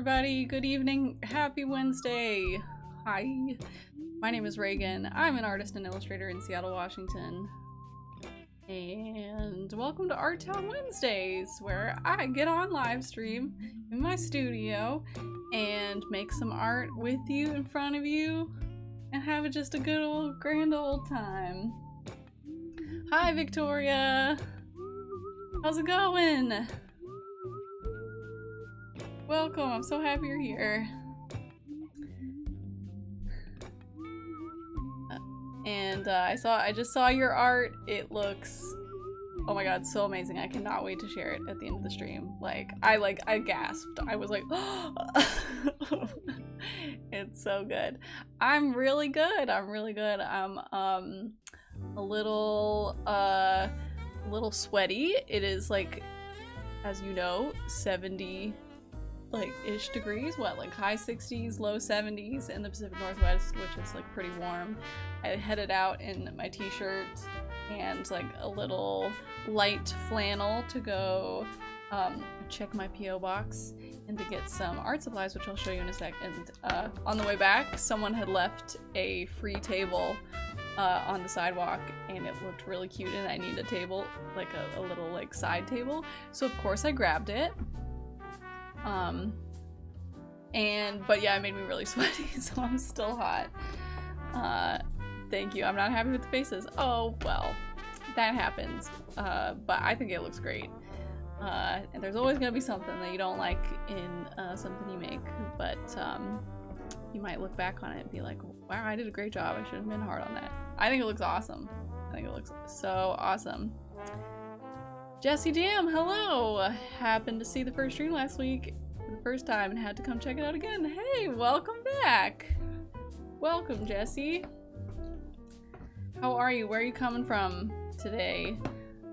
everybody. Good evening. Happy Wednesday. Hi. My name is Reagan. I'm an artist and illustrator in Seattle, Washington. And welcome to Art Town Wednesdays, where I get on live stream in my studio and make some art with you in front of you and have just a good old grand old time. Hi, Victoria. How's it going? Welcome. I'm so happy you're here. I just saw your art. It looks, oh my god, so amazing. I cannot wait to share it at the end of the stream. I gasped. I was like, it's so good. I'm really good. I'm a little sweaty. It is like, as you know, 70 ish degrees, high 60s, low 70s in the Pacific Northwest, which is pretty warm. I headed out in my t-shirt and a little light flannel to go check my PO box and to get some art supplies, which I'll show you in a second. On the way back, someone had left a free table on the sidewalk, and it looked really cute, and I need a table, a little side table, so of course I grabbed it. But yeah, it made me really sweaty, so I'm still hot. Thank you. I'm not happy with the faces. Oh, well, that happens. But I think it looks great. And there's always gonna be something that you don't like in something you make, but you might look back on it and be like, wow, I did a great job. I should have been hard on that. I think it looks awesome. I think it looks so awesome. Jesse Dam, hello! Happened to see the first stream last week for the first time and had to come check it out again. Hey, welcome back! Welcome, Jesse. How are you? Where are you coming from today?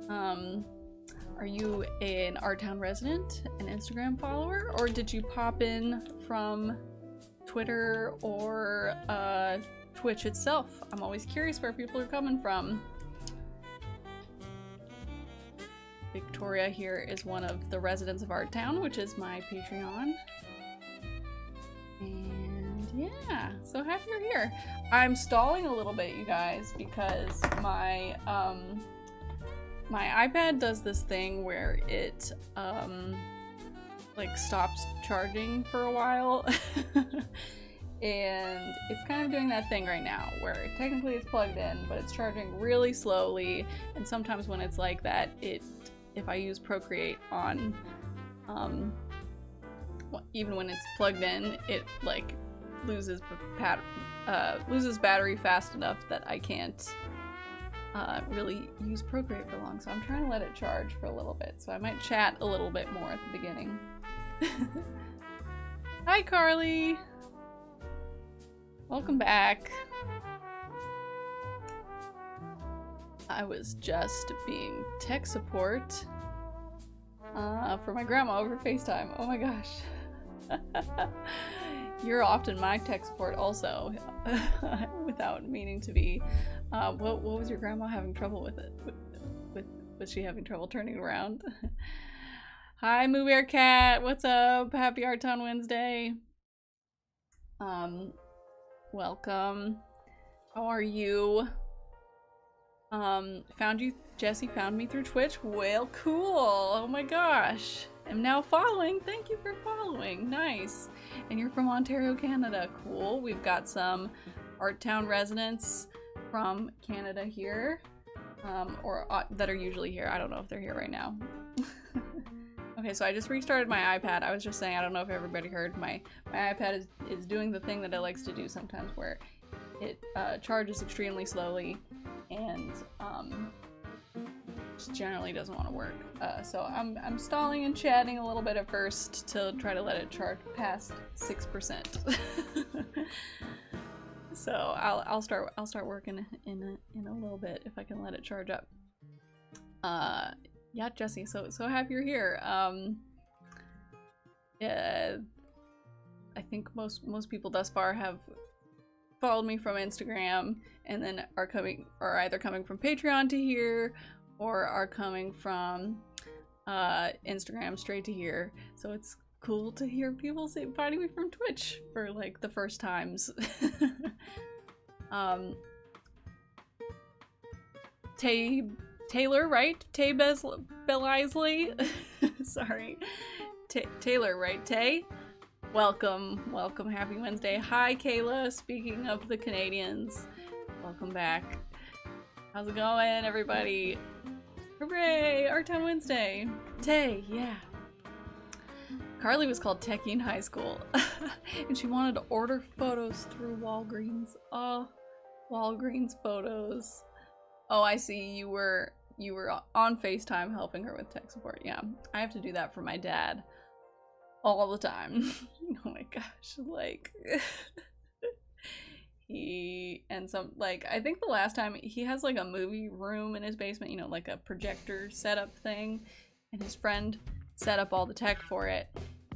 Are you an Art Town resident, an Instagram follower, or did you pop in from Twitter or Twitch itself? I'm always curious where people are coming from. Victoria here is one of the residents of Art Town, which is my Patreon. And yeah, so happy you're here. I'm stalling a little bit, you guys, because my my iPad does this thing where it stops charging for a while. And it's kind of doing that thing right now where technically it's plugged in, but it's charging really slowly, and sometimes when it's like that, if I use Procreate on, even when it's plugged in, it loses battery fast enough that I can't really use Procreate for long. So I'm trying to let it charge for a little bit. So I might chat a little bit more at the beginning. Hi, Carly. Welcome back. I was just being tech support for my grandma over FaceTime. Oh my gosh. You're often my tech support also, without meaning to be. What was your grandma having trouble with it? Was she having trouble turning around? Hi, Moo Bear Cat. What's up? Happy Art Town Wednesday. Welcome. How are you? Found you. Jesse found me through Twitch. Well, cool. Oh my gosh. I'm now following. Thank you for following. Nice. And you're from Ontario, Canada. Cool. We've got some Art Town residents from Canada here, or that are usually here. I don't know if they're here right now. Okay, so I just restarted my iPad. I was just saying, I don't know if everybody heard, my iPad is doing the thing that it likes to do sometimes, where it charges extremely slowly and just generally doesn't want to work. So I'm stalling and chatting a little bit at first to try to let it charge past 6%. So I'll start working in a little bit if I can let it charge up. Yeah, Jesse, so happy you're here. Yeah, I think most people thus far have followed me from Instagram and then are either coming from Patreon to here or are coming from Instagram straight to here. So it's cool to hear people say finding me from Twitch for like the first times. Taylor, right? Tay Belisley? Sorry. Taylor, right? Tay? Welcome. Welcome. Happy Wednesday. Hi, Kayla. Speaking of the Canadians, welcome back. How's it going, everybody? Hooray! Art Town Wednesday. Tay, yeah. Carly was called Techie in high school. And she wanted to order photos through Walgreens. Oh, Walgreens photos. Oh, I see. You were on FaceTime helping her with tech support. Yeah, I have to do that for my dad all the time. Oh my gosh, like I think the last time he has like a movie room in his basement, you know, like a projector setup thing, and his friend set up all the tech for it.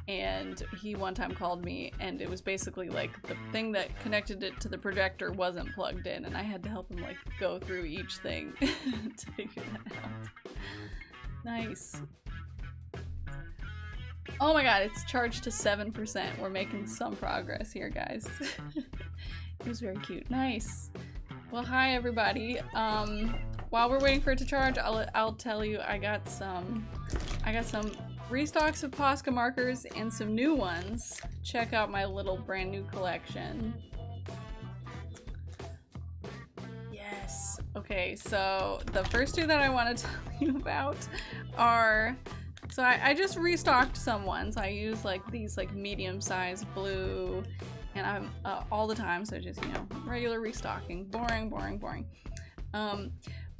And he one time called me, and it was basically like the thing that connected it to the projector wasn't plugged in, and I had to help him like go through each thing to figure that out. Nice. Oh my god, it's charged to 7%. We're making some progress here, guys. It was very cute. Nice. Well, hi everybody. While we're waiting for it to charge, I'll tell you I got some restocks of Posca markers and some new ones. Check out my little brand new collection. Yes. Okay, so the first two that I want to tell you about are, so I just restocked some ones. I use like these like medium-sized blue, and I'm all the time, so just, you know, regular restocking. Boring, boring, boring.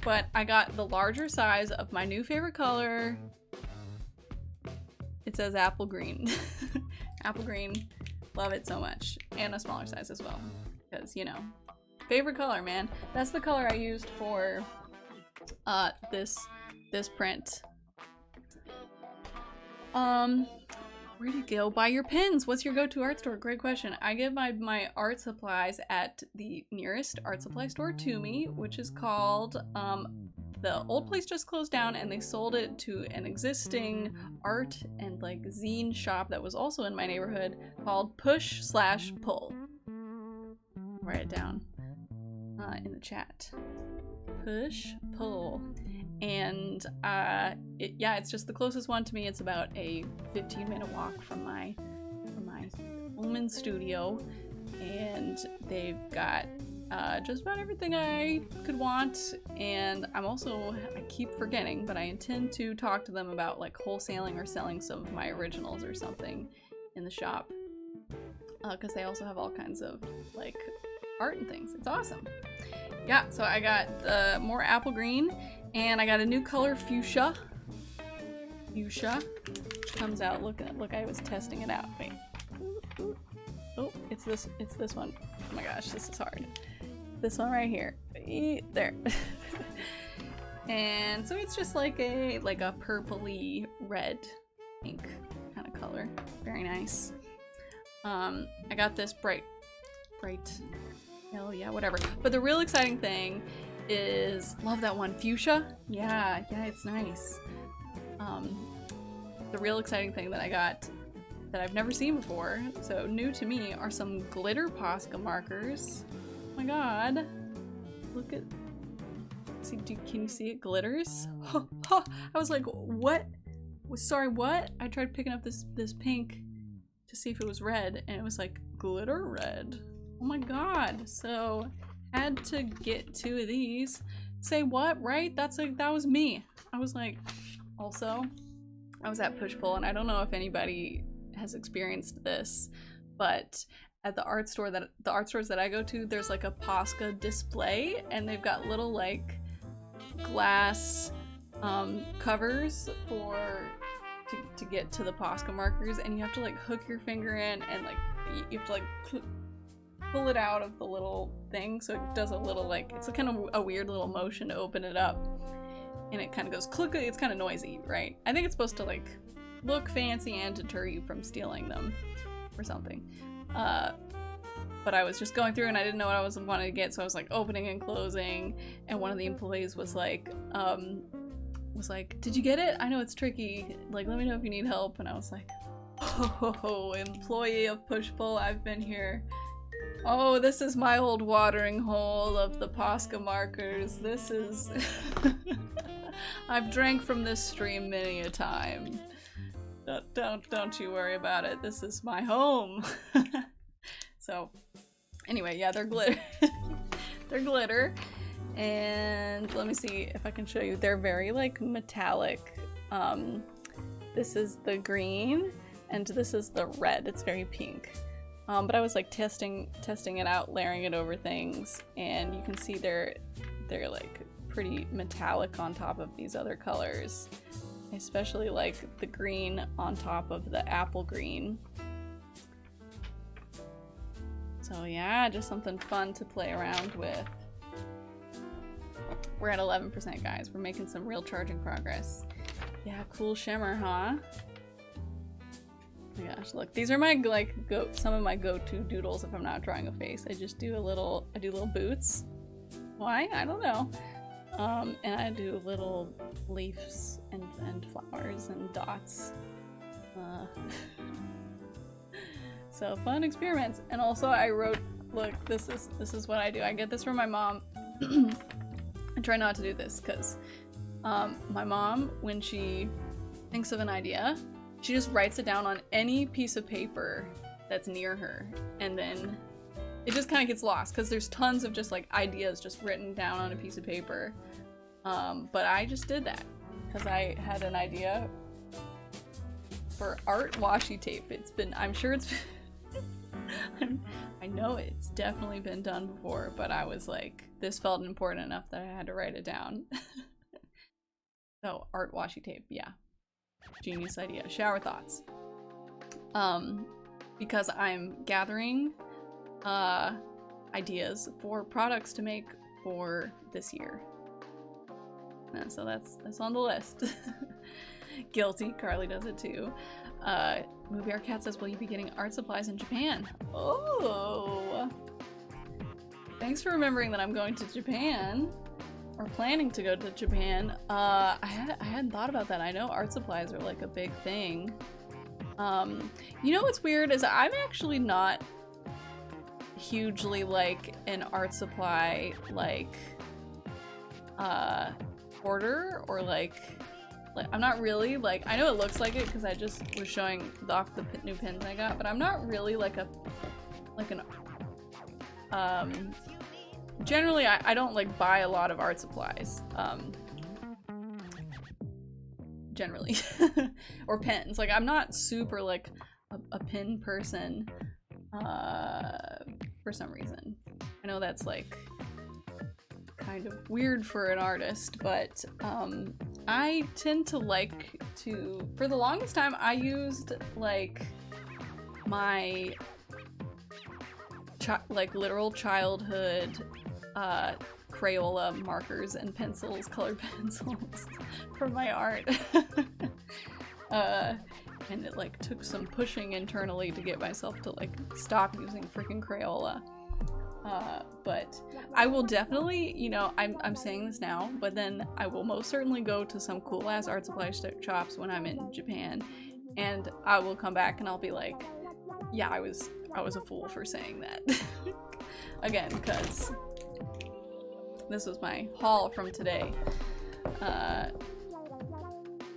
But I got the larger size of my new favorite color. It says apple green. Apple green. Love it so much. And a smaller size as well. Because, you know, favorite color, man. That's the color I used for this print. Where do you go buy your pins? What's your go-to art store? Great question. I get my art supplies at the nearest art supply store to me, which is called, the old place just closed down, and they sold it to an existing art and like zine shop that was also in my neighborhood called Push/Pull. Write it down in the chat. Push/Pull. And yeah, it's just the closest one to me. It's about a 15-minute walk from my home and studio, and they've got just about everything I could want. And I keep forgetting, but I intend to talk to them about like wholesaling or selling some of my originals or something in the shop, because they also have all kinds of like art and things. It's awesome. Yeah, so I got more apple green, and I got a new color, fuchsia, which comes out. Look, I was testing it out. Wait. Ooh. Oh, it's this one. Oh my gosh, this is hard. This one right here. There. And so it's just like a purpley red pink kind of color. Very nice. I got this bright, hell yeah, whatever. But the real exciting thing is, love that one, fuchsia. Yeah, it's nice. The real exciting thing that I got that I've never seen before, so new to me, are some glitter Posca markers. Oh my god. Look at, can you see it glitters? I was like, what? Sorry, what? I tried picking up this pink to see if it was red, and it was like glitter red. Oh my god. So had to get 2 of these. Say what, right? That was me. I was like, also, I was at Push/Pull, and I don't know if anybody has experienced this, but at the art stores that I go to, there's like a Posca display, and they've got little like glass covers to get to the Posca markers, and you have to like hook your finger in, and like you have to like pull it out of the little thing, so it does a little like, it's a kind of a weird little motion to open it up, and it kind of goes click. It's kind of noisy, right? I think it's supposed to like look fancy and deter you from stealing them or something. But I was just going through and I didn't know what I wanted to get, so I was like opening and closing, and one of the employees was like, did you get it? I know it's tricky, like let me know if you need help. And I was like, Oh, employee of Push-Pull, I've been here. Oh, this is my old watering hole of the Posca markers. This is... I've drank from this stream many a time. Don't you worry about it. This is my home. So, anyway, yeah, they're glitter. They're glitter. And let me see if I can show you. They're very, like, metallic. This is the green, and this is the red. It's very pink. But I was, like, testing it out, layering it over things, and you can see they're like, pretty metallic on top of these other colors. Especially, like, the green on top of the apple green. So yeah, just something fun to play around with. We're at 11%, guys. We're making some real charging progress. Yeah, cool shimmer, huh? Oh my gosh, look. These are my, like, some of my go-to doodles if I'm not drawing a face. I just do little boots. Why? I don't know. And I do little leaves and flowers and dots. So fun experiments. And also I wrote, look, this is what I do. I get this from my mom. I try not to do this because my mom, when she thinks of an idea, she just writes it down on any piece of paper that's near her, and then it just kind of gets lost because there's tons of just like ideas just written down on a piece of paper. But I just did that because I had an idea for art washi tape. I'm sure it's I know it's definitely been done before, but I was like, this felt important enough that I had to write it down. So, art washi tape, yeah. Genius idea. Shower thoughts. Because I'm gathering ideas for products to make for this year. So that's on the list. Guilty. Carly does it too. Movie Art Cat says, will you be getting art supplies in Japan? Oh! Thanks for remembering that I'm going to Japan. Or planning to go to Japan. I hadn't thought about that. I know art supplies are like a big thing. You know what's weird is I'm actually not hugely like an art supply like hoarder, or like I'm not really like, I know it looks like it because I just was showing off the new pins I got, but I'm not really like generally I don't like buy a lot of art supplies, generally. Or pens. Like I'm not super like a pen person for some reason. I know that's like kind of weird for an artist, but I tend to like to, for the longest time I used like my like literal childhood Crayola markers and pencils, colored pencils for my art. And it like took some pushing internally to get myself to like stop using freaking Crayola. But I will definitely, you know, I'm saying this now, but then I will most certainly go to some cool ass art supply shops when I'm in Japan, and I will come back and I'll be like, yeah, I was a fool for saying that. Again, because this was my haul from today.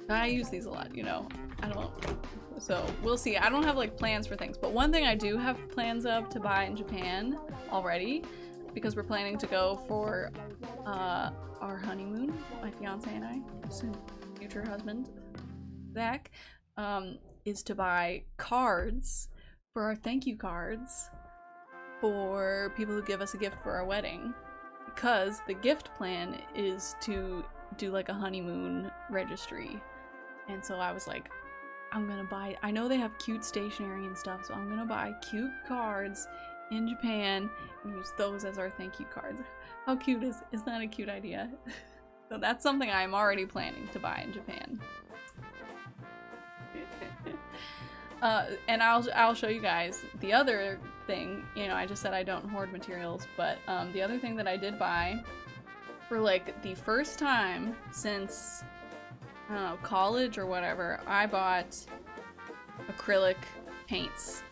I use these a lot, you know. So we'll see. I don't have like plans for things, but one thing I do have plans of to buy in Japan already, because we're planning to go for our honeymoon, my fiance and I, soon future husband, Zach, is to buy cards for our thank you cards for people who give us a gift for our wedding, because the gift plan is to do like a honeymoon registry. And so I was like, I'm gonna buy, I know they have cute stationery and stuff, so I'm gonna buy cute cards in Japan and use those as our thank you cards. How cute is that a cute idea? So that's something I'm already planning to buy in Japan. And I'll show you guys the other thing. You know, I just said I don't hoard materials, but the other thing that I did buy for like the first time since, I don't know, college or whatever, I bought acrylic paints.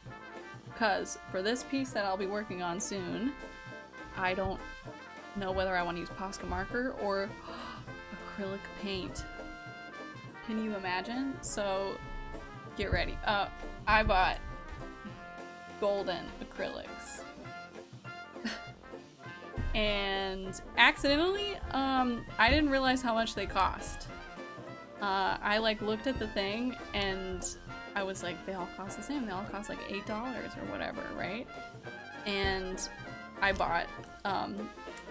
Because for this piece that I'll be working on soon, I don't know whether I want to use Posca marker or acrylic paint. Can you imagine? So get ready. I bought golden acrylics. And accidentally, I didn't realize how much they cost. I like looked at the thing and I was like, they all cost the same. They all cost like $8 or whatever, right? And I bought,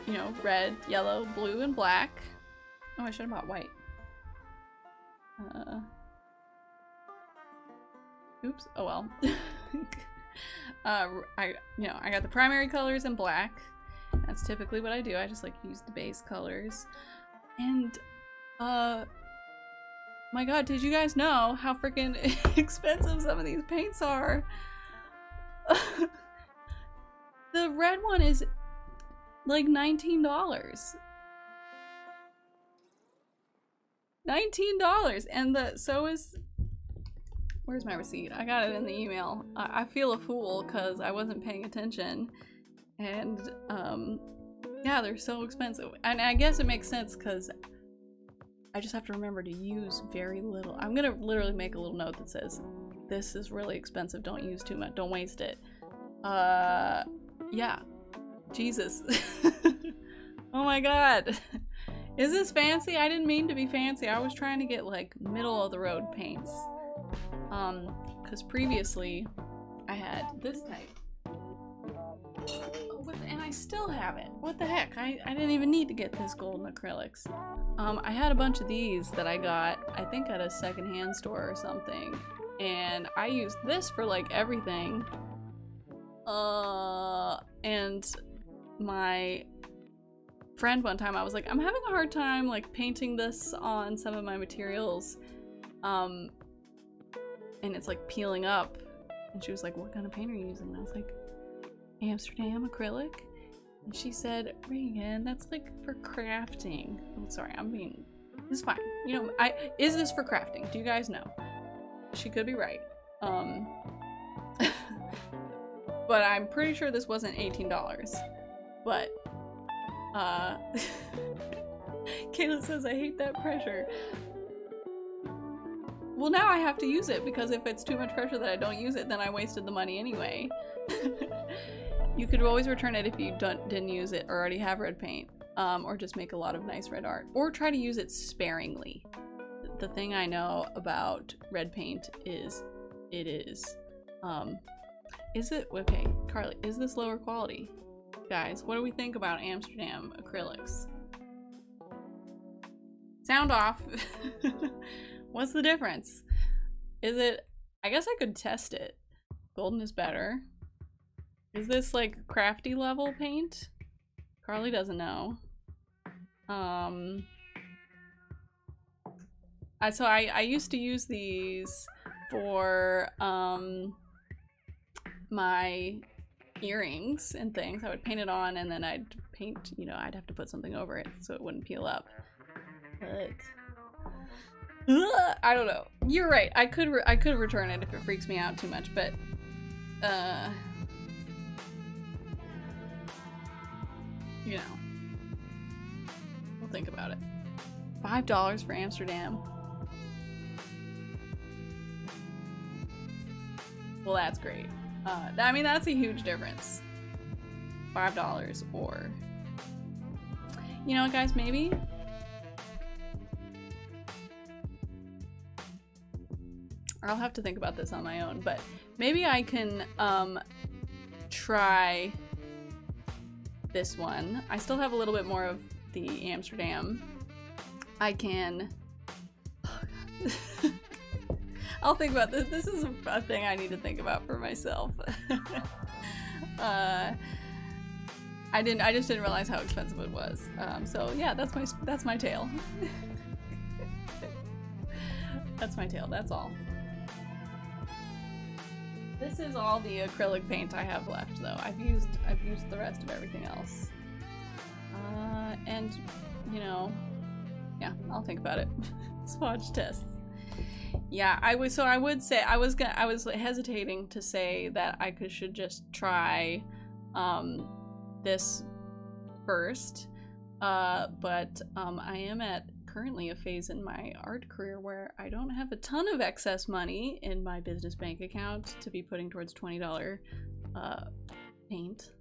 you know, red, yellow, blue, and black. Oh, I should have bought white. Oops. Oh well. I got the primary colors in black. That's typically what I do. I just like use the base colors. And my god, did you guys know how freaking expensive some of these paints are? The red one is like $19. $19, and so is, where's my receipt? I got it in the email. I feel a fool because I wasn't paying attention, and yeah, they're so expensive. And I guess it makes sense because I just have to remember to use very little. I'm gonna literally make a little note that says, this is really expensive, don't use too much, don't waste it. Yeah. Jesus. Oh my god. Is this fancy? I didn't mean to be fancy. I was trying to get like middle of the road paints. Because previously I had this type. And I still have it. What the heck? I didn't even need to get this golden acrylics. I had a bunch of these that I got, I think at a secondhand store or something. And I used this for like everything. And my friend one time, I was like, I'm having a hard time like painting this on some of my materials. And it's like peeling up. And she was like, what kind of paint are you using? And I was like, Amsterdam acrylic. And she said, Reagan, that's like for crafting. I'm sorry, this is fine. You know, is this for crafting? Do you guys know? She could be right. But I'm pretty sure this wasn't $18. But, Kayla says, I hate that pressure. Well, now I have to use it, because if it's too much pressure that I don't use it, then I wasted the money anyway. You could always return it if you didn't use it or already have red paint, or just make a lot of nice red art, or try to use it sparingly. The thing I know about red paint is okay, Carly, is this lower quality? Guys, what do we think about Amsterdam acrylics? Sound off. What's the difference? Is it, I guess I could test it. Golden is better. Is this like crafty level paint? Carly doesn't know. So I used to use these for my earrings and things. I would paint it on and then I'd paint, you know, I'd have to put something over it so it wouldn't peel up. But I don't know. You're right. I could return it if it freaks me out too much, but you know, we'll think about it. $5 for Amsterdam. Well, that's great. I mean, that's a huge difference. $5 or, you know what, guys, maybe I'll have to think about this on my own, but maybe I can try this one. I still have a little bit more of the Amsterdam. I can I'll think about this. This is a thing I need to think about for myself. I just didn't realize how expensive it was. So yeah, that's my tale. That's my tale. That's all. This is all the acrylic paint I have left, though. I've used the rest of everything else. And you know, yeah, I'll think about it. Swatch tests. Yeah, I would say I was hesitating to say that should just try this first. But I am at currently a phase in my art career where I don't have a ton of excess money in my business bank account to be putting towards $20 paint.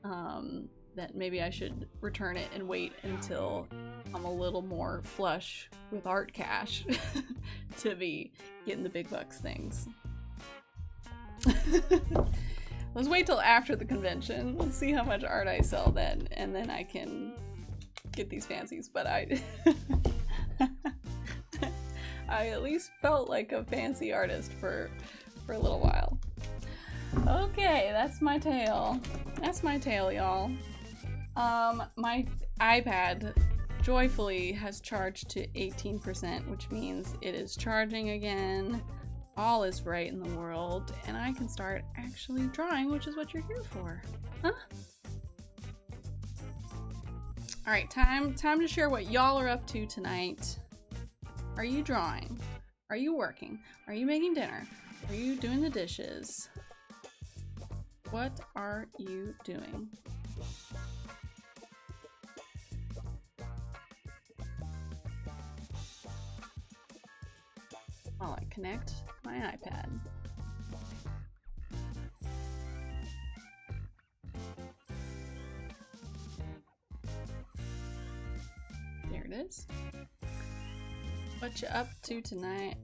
That maybe I should return it and wait until I'm a little more flush with art cash to be getting the big bucks things. Let's wait till after the convention. Let's see how much art I sell then, and then I can get these fancies. But I at least felt like a fancy artist for a little while. Okay, that's my tale. That's my tale, y'all. My iPad joyfully has charged to 18%, which means it is charging again. All is right in the world, and I can start actually drawing, which is what you're here for. Huh? Alright, time to share what y'all are up to tonight. Are you drawing? Are you working? Are you making dinner? Are you doing the dishes? What are you doing? While I connect my iPad. There it is. What you up to tonight?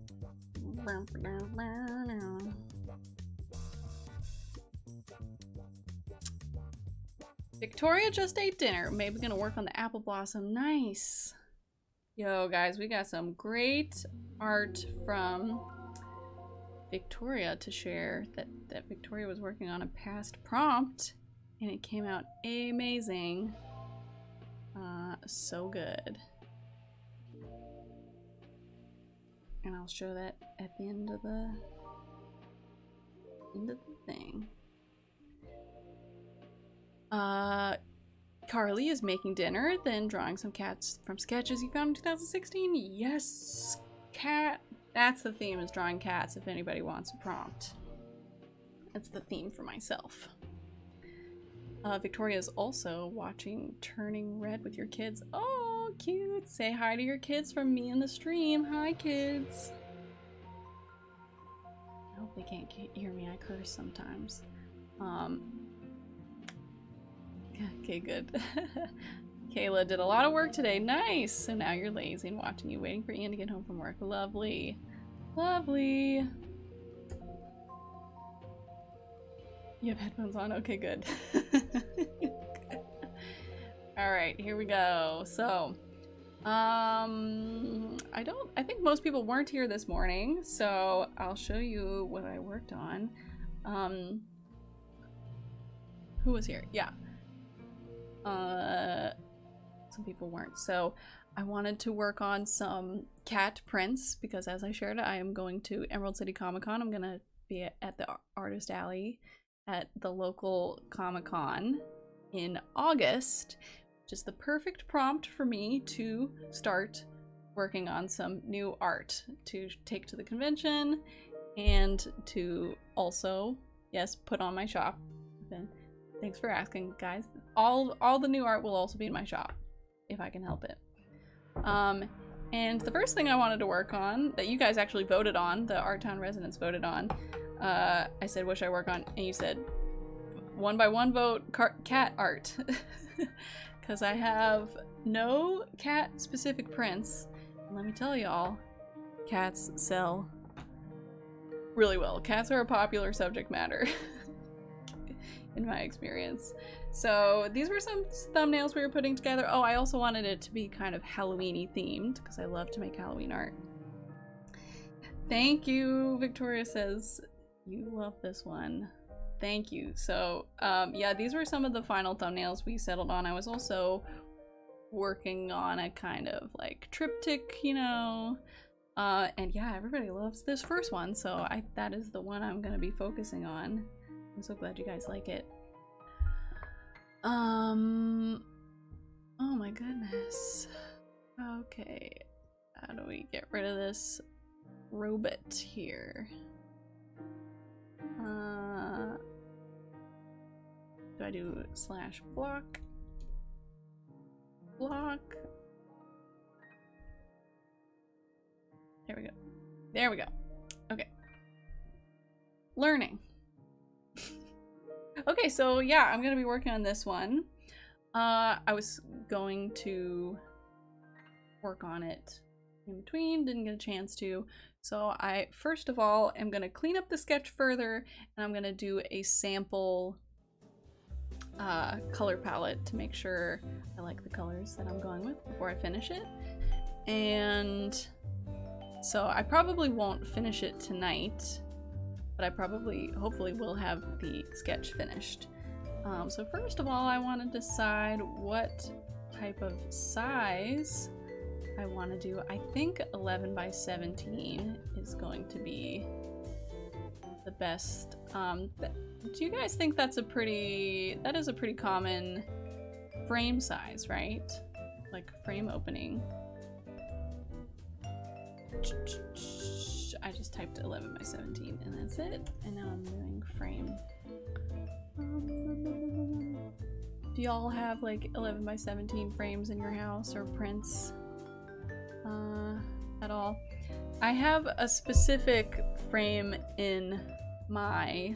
Victoria just ate dinner. Maybe gonna work on the apple blossom. Nice. Yo, guys, we got some great art from Victoria to share that Victoria was working on a past prompt and it came out amazing. So good. And I'll show that at the end of the thing. Carly is making dinner, then drawing some cats from sketches you found in 2016. Yes, cat. That's the theme, is drawing cats if anybody wants a prompt. That's the theme for myself. Victoria's also watching Turning Red with your kids. Oh, cute. Say hi to your kids from me in the stream. Hi, kids. I hope they can't hear me. I curse sometimes. Okay, good. Kayla did a lot of work today. Nice! So now you're lazy and watching you, waiting for Ian to get home from work. Lovely. Lovely. You have headphones on? Okay, good. Alright, here we go. So, I think most people weren't here this morning, so I'll show you what I worked on. Who was here? Yeah. Some people weren't. So I wanted to work on some cat prints because, as I shared, I am going to Emerald City Comic Con. I'm gonna be at the Artist Alley at the local Comic-Con in August, which is the perfect prompt for me to start working on some new art to take to the convention and to also, yes, put on my shop. Thanks for asking, guys. All the new art will also be in my shop, if I can help it. And the first thing I wanted to work on, that you guys actually voted on, the Art Town residents voted on, I said, what should I work on? And you said, 1 by 1 vote, cat art. Because I have no cat-specific prints. And let me tell y'all, cats sell really well. Cats are a popular subject matter. In my experience. So these were some thumbnails we were putting together. Oh, I also wanted it to be kind of Halloween-y themed because I love to make Halloween art. Thank you, Victoria says you love this one. Thank you. So yeah, these were some of the final thumbnails we settled on. I was also working on a kind of like triptych, you know, and yeah, everybody loves this first one, so that is the one I'm gonna be focusing on. I'm so glad you guys like it. Oh my goodness. Okay. how do we get rid of this robot here? Do I do / block? Block. There we go. There we go. Okay. Learning. Okay, so yeah, I'm gonna be working on this one. I was going to work on it in between, didn't get a chance to. So I, first of all, am gonna clean up the sketch further, and I'm gonna do a sample color palette to make sure I like the colors that I'm going with before I finish it. And so I probably won't finish it tonight, but I hopefully will have the sketch finished. So first of all, I want to decide what type of size I want to do. I think 11 by 17 is going to be the best. Do you guys think that is a pretty common frame size, right? Like frame opening. I just typed 11 by 17 and that's it. And now I'm doing frame. Do y'all have like 11 by 17 frames in your house or prints at all? I have a specific frame in my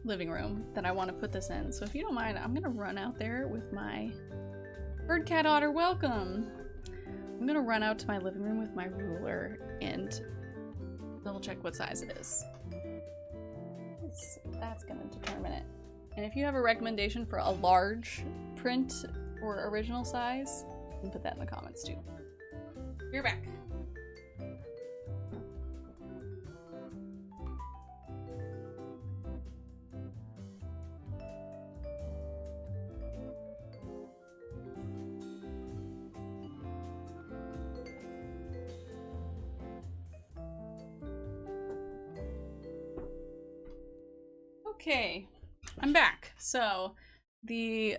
living room that I want to put this in. So if you don't mind, I'm gonna run out there with my bird cat otter. Welcome. I'm gonna run out to my living room with my ruler and double check what size it is. That's gonna determine it. And if you have a recommendation for a large print or original size, you can put that in the comments too. You're back. Okay, I'm back. So the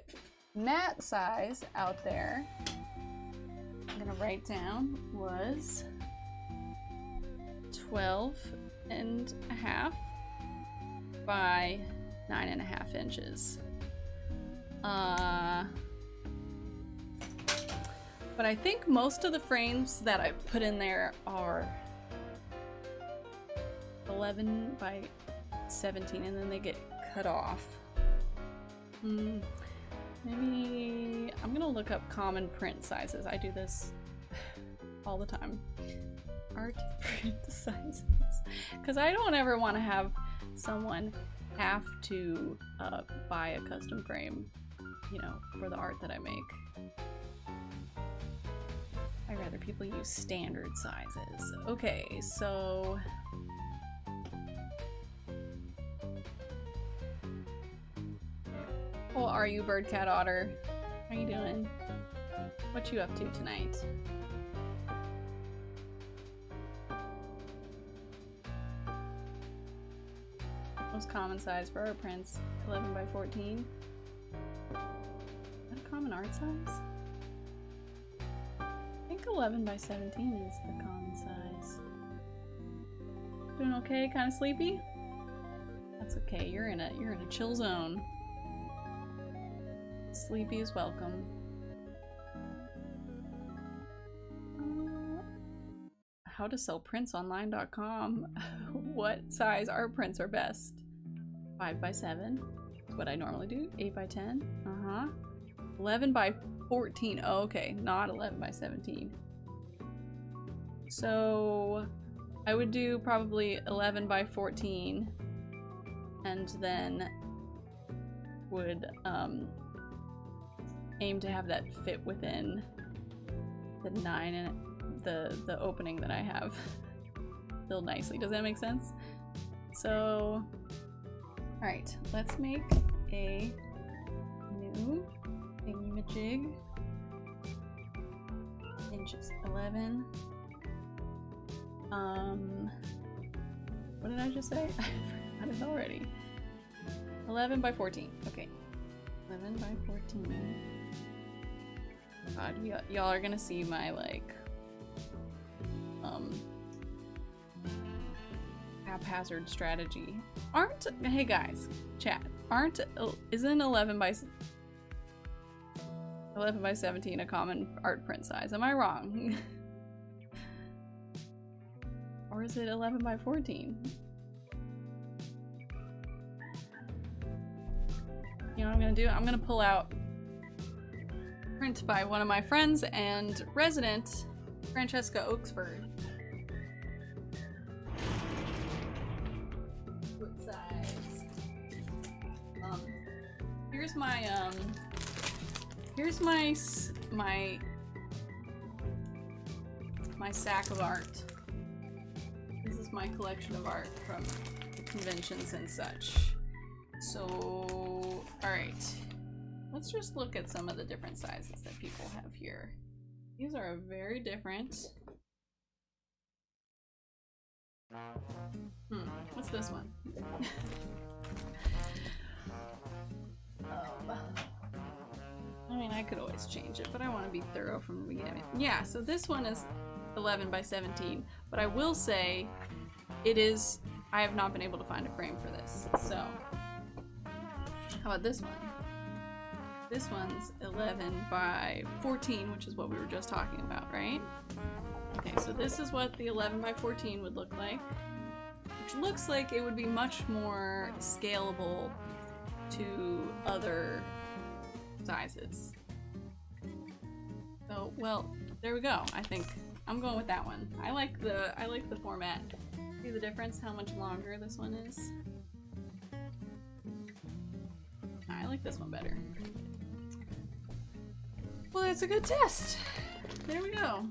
mat size out there, I'm gonna write down, was 12.5 by 9.5 inches. But I think most of the frames that I put in there are 11 by 17 and then they get cut off. Maybe I'm gonna look up common print sizes. I do this all the time. Art print sizes. Because I don't ever want to have someone have to buy a custom frame, you know, for the art that I make. I'd rather people use standard sizes. Okay, so how are you, bird cat otter? How you doing? What you up to tonight? Most common size for art prints, 11 by 14. Is that a common art size? I think 11 by 17 is the common size. Doing okay? Kind of sleepy? That's okay. You're in a chill zone. Sleepy is welcome. How to sell printsonline.com. What size art prints are best? 5 by 7 is what I normally do. 8 by 10. 11 by 14. Oh, okay, not 11 by 17. So I would do probably 11 by 14 and then would aim to have that fit within the 9 and the opening that I have filled nicely. Does that make sense? So, all right, let's make a new thingamajig. Inches 11. What did I just say? I forgot it already. 11 by 14. Okay. 11 by 14. God, y'all are gonna see my, like, haphazard strategy. Hey guys, chat, isn't 11 by 17 a common art print size? Am I wrong? Or is it 11 by 14? You know what I'm gonna do? I'm gonna pull out print by one of my friends and resident, Francesca Oaksford. What size? Here's my sack of art. This is my collection of art from conventions and such. So, alright. Let's just look at some of the different sizes that people have here. These are very different. What's this one? I mean, I could always change it, but I want to be thorough from the beginning. Yeah, so this one is 11 by 17, but I will say I have not been able to find a frame for this. So, how about this one? This one's 11 by 14, which is what we were just talking about, right? Okay, so this is what the 11 by 14 would look like, which looks like it would be much more scalable to other sizes. So, well, there we go. I think I'm going with that one. I like the format. See the difference? How much longer this one is? I like this one better. Well, that's a good test. There we go.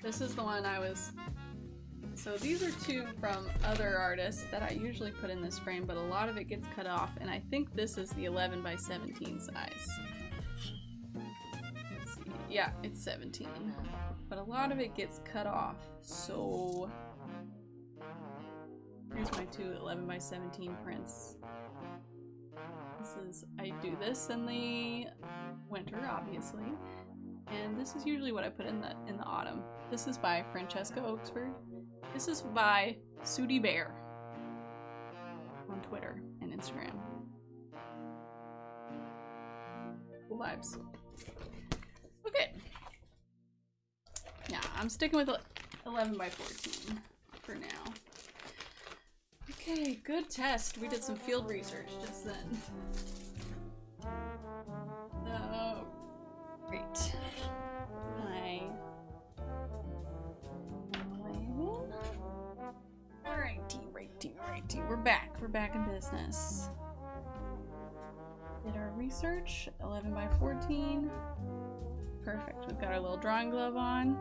This is the one I was... So these are two from other artists that I usually put in this frame, but a lot of it gets cut off, and I think this is the 11 by 17 size. Let's see. Yeah, it's 17. But a lot of it gets cut off, so... Here's my two 11 by 17 prints. I do this in the winter, obviously, and this is usually what I put in the autumn. This is by Francesca Oaksford. This is by Sooty Bear on Twitter and Instagram. Cool vibes. Okay. Yeah, I'm sticking with 11 by 14 for now. Okay, good test. We did some field research just then. So, great. Alrighty. We're back in business. Did our research, 11 by 14. Perfect. We've got our little drawing glove on.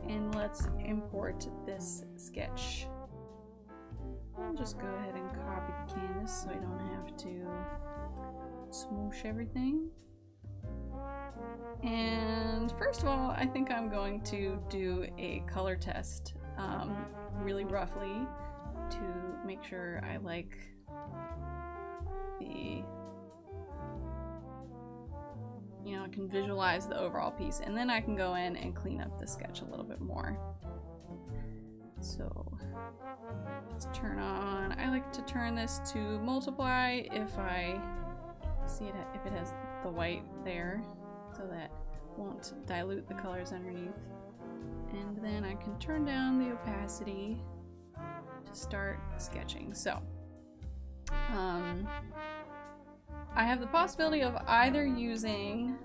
And let's import this sketch. I'll just go ahead and copy the canvas so I don't have to smoosh everything. And first of all, I think I'm going to do a color test really roughly to make sure I like the, you know, I can visualize the overall piece, and then I can go in and clean up the sketch a little bit more. So let's turn on, I like to turn this to multiply if I see it, if it has the white there, so that won't dilute the colors underneath. And then I can turn down the opacity to start sketching. So I have the possibility of either using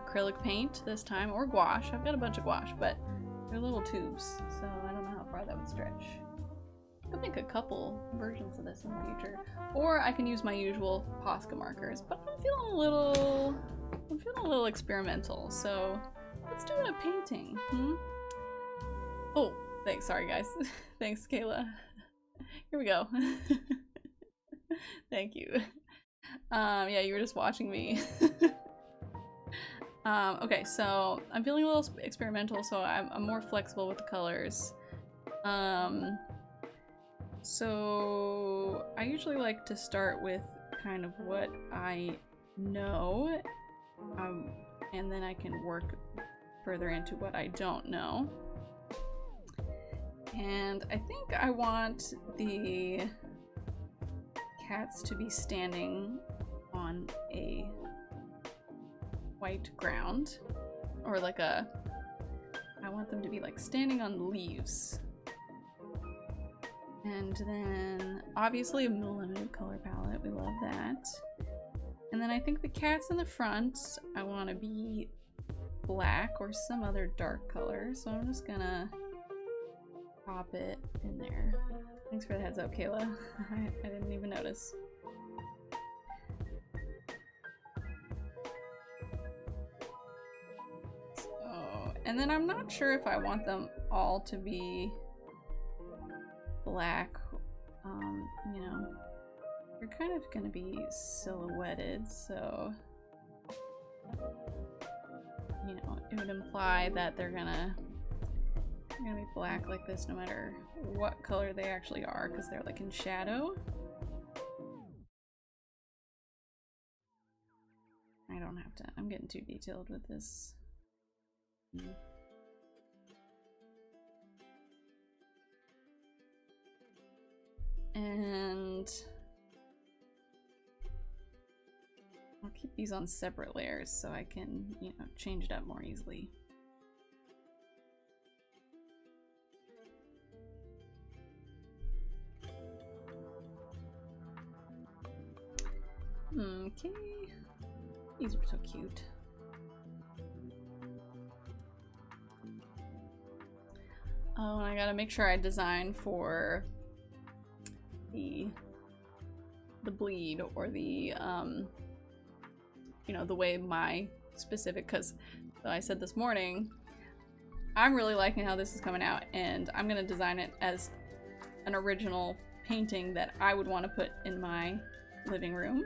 acrylic paint this time or gouache. I've got a bunch of gouache, but they're little tubes, so I don't know how far that would stretch. I could make a couple versions of this in the future. Or I can use my usual Posca markers, but I'm feeling a little experimental, so let's do a painting. Oh, thanks, sorry guys. Thanks, Kayla. Here we go. Thank you. Yeah, you were just watching me. Okay, so I'm feeling a little experimental, so I'm more flexible with the colors. So I usually like to start with kind of what I know, and then I can work further into what I don't know. And I think I want the cats to be standing on a white ground, or like I want them to be like standing on leaves. And then obviously a limited color palette, we love that. And then I think the cats in the front, I want to be black or some other dark color, so I'm just gonna pop it in there. Thanks for the heads up, Kayla. I didn't even notice. So, and then I'm not sure if I want them all to be black. You know, they're kind of gonna be silhouetted, so you know, it would imply that they're gonna be black like this no matter what color they actually are, because they're like in shadow. I don't have to, I'm getting too detailed with this. And I'll keep these on separate layers so I can, you know, change it up more easily. Okay. These are so cute. Oh, and I gotta make sure I design for the bleed, or the you know, the way my specific, because I said this morning, I'm really liking how this is coming out, and I'm gonna design it as an original painting that I would want to put in my living room,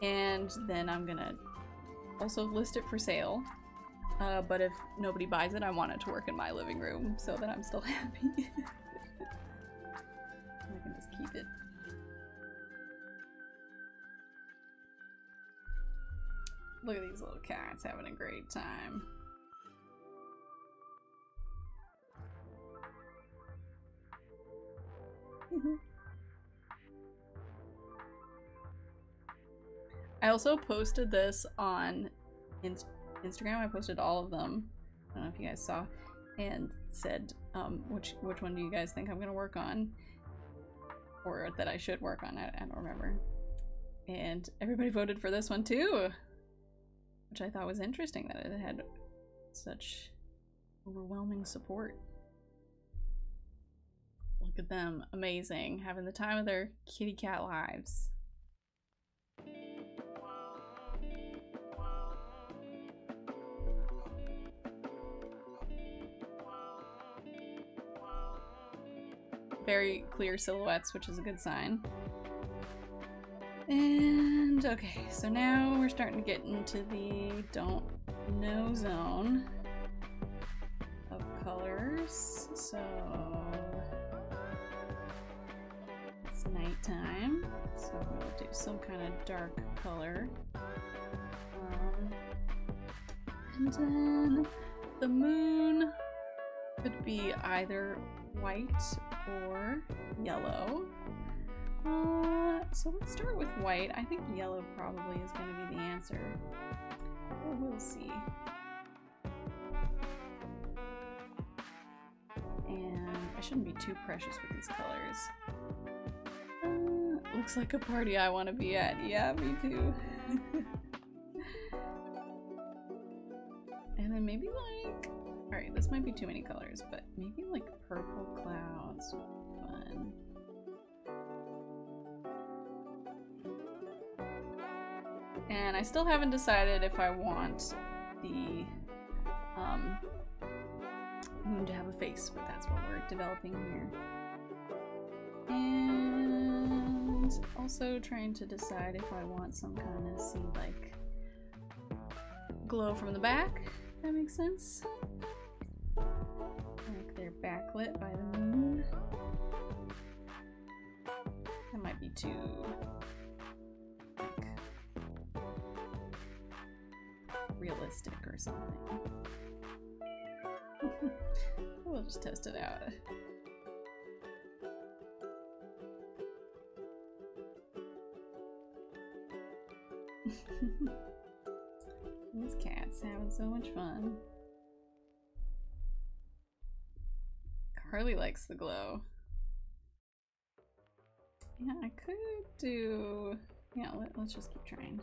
and then I'm gonna also list it for sale. But if nobody buys it, I want it to work in my living room so that I'm still happy. I can just keep it. Look at these little cats having a great time. I also posted this on Instagram. I posted all of them. I don't know if you guys saw, and said which one do you guys think I'm gonna work on, or that I should work on. I don't remember. And everybody voted for this one too, which I thought was interesting that it had such overwhelming support. Look at them, amazing, having the time of their kitty cat lives. Very clear silhouettes, which is a good sign. And okay, so now we're starting to get into the don't know zone of colors. So it's nighttime, so we'll do some kind of dark color. And then the moon could be either white or yellow. So let's start with white. I think yellow probably is going to be the answer. We'll see. And I shouldn't be too precious with these colors. Looks like a party I want to be at. Yeah, me too. And then maybe like... Alright, this might be too many colors, but maybe like purple clouds would be fun. And I still haven't decided if I want the moon to have a face, but that's what we're developing here. And also trying to decide if I want some kind of like glow from the back, if that makes sense. Like they're backlit by the moon. That might be too realistic or something. We'll just test it out. These cats having so much fun. Carly likes the glow. Yeah, I could do... Yeah, let's just keep trying.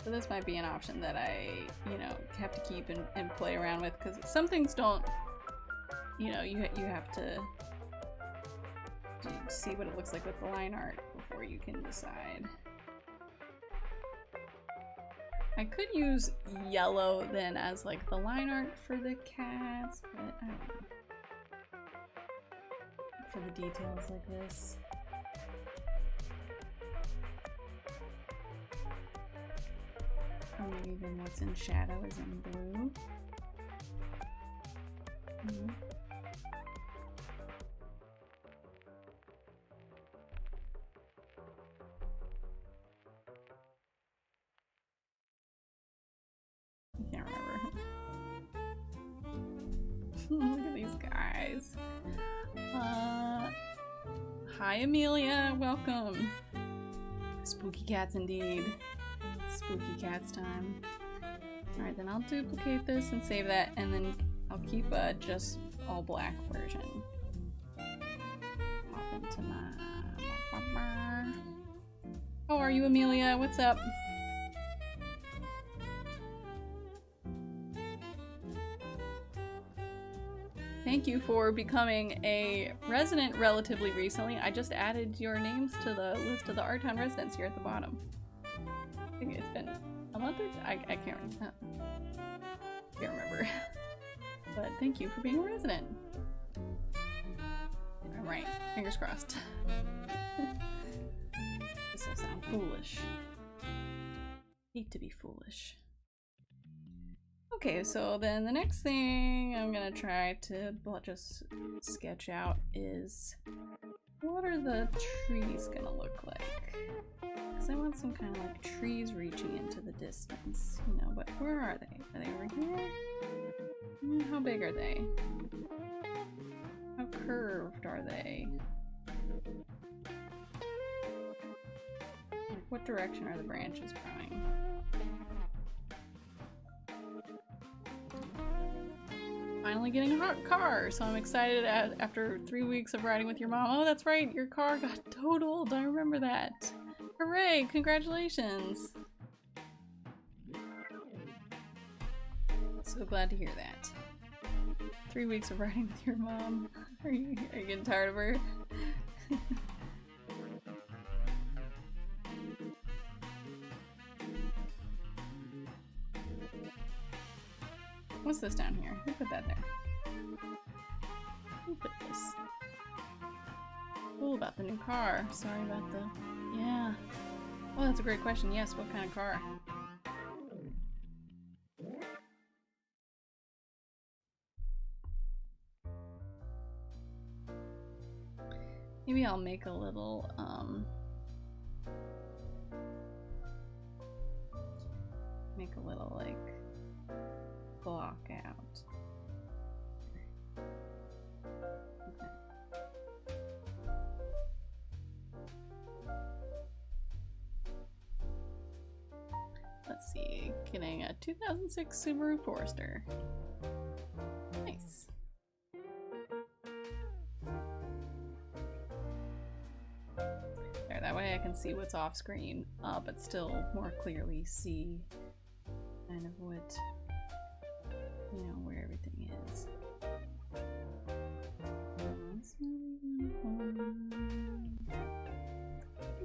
So this might be an option that I, you know, have to keep and play around with, because some things don't, you know, you have to see what it looks like with the line art before you can decide. I could use yellow then as like the line art for the cats, but I don't know. For the details like this. Or maybe even what's in shadow is in blue. I can't remember. Look at these guys. Hi Amelia, welcome. Spooky cats indeed. Spooky cats time. Alright, then I'll duplicate this and save that, and then I'll keep a just all black version. Pop into my... How are you, Amelia? What's up? Thank you for becoming a resident relatively recently. I just added your names to the list of the Artown residents here at the bottom. I think it's been a month or I can't remember. But thank you for being a resident. Alright, fingers crossed. This will sound foolish. Hate to be foolish. Okay, so then the next thing I'm gonna try to just sketch out is what are the trees gonna look like? Because I want some kind of like trees reaching into the distance, you know, but where are they? Are they over here? How big are they? How curved are they? Like, what direction are the branches growing? Finally getting a hot car, so I'm excited after 3 weeks of riding with your mom. Oh, that's right, your car got totaled. I remember that. Hooray, congratulations. So glad to hear that. 3 weeks of riding with your mom. Are you getting tired of her? What's this down here? Who put that there? Who put this? Cool about the new car. Sorry about the... Yeah. Oh, that's a great question. Yes, what kind of car? Maybe I'll make a little, like, block out. Okay. Let's see, getting a 2006 Subaru Forester. Nice. There, that way I can see what's off screen, but still more clearly see kind of what, you know, where everything is.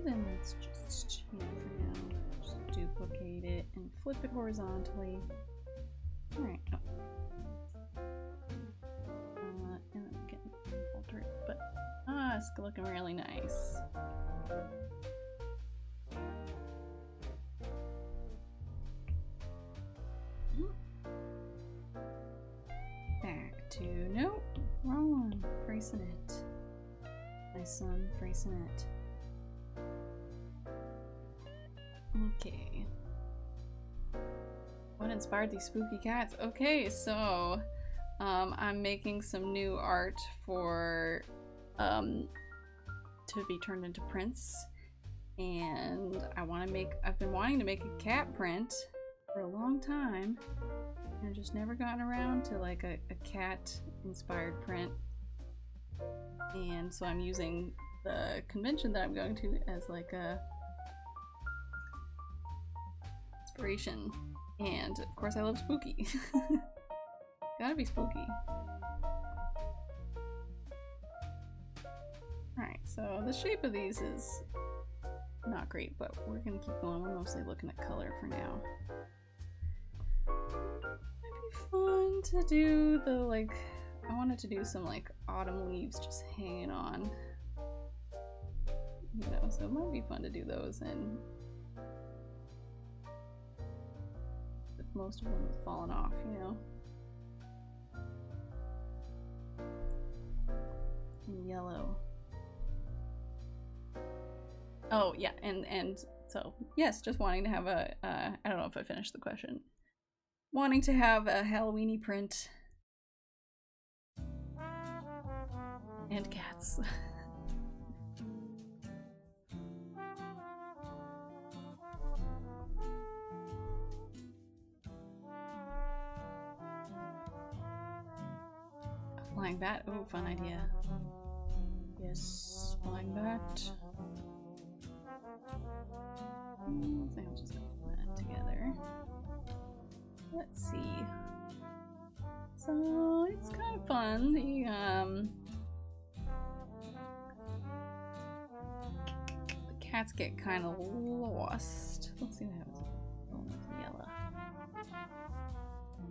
Then let's just, you know, for now, just duplicate it and flip it horizontally. Alright. Oh. And then we can alter it, but it's looking really nice. some it. Okay. What inspired these spooky cats? Okay, so I'm making some new art for to be turned into prints, and I've been wanting to make a cat print for a long time, and I've just never gotten around to like a cat inspired print. And so I'm using the convention that I'm going to as like a inspiration. And of course I love spooky. Gotta be spooky. Alright, so the shape of these is not great, but we're gonna keep going. We're mostly looking at color for now. It'd be fun to do the like, I wanted to do some like autumn leaves just hanging on. You know, so it might be fun to do those, and most of them have fallen off, you know. And yellow. Oh yeah, and so yes, just wanting to have a I don't know if I finished the question. Wanting to have a Halloween-y print and cats. Flying bat? Oh, fun idea. Yes, flying bat. I think I'll just put that together. Let's see. So it's kind of fun. The cats get kind of lost. Let's see what happens with yellow.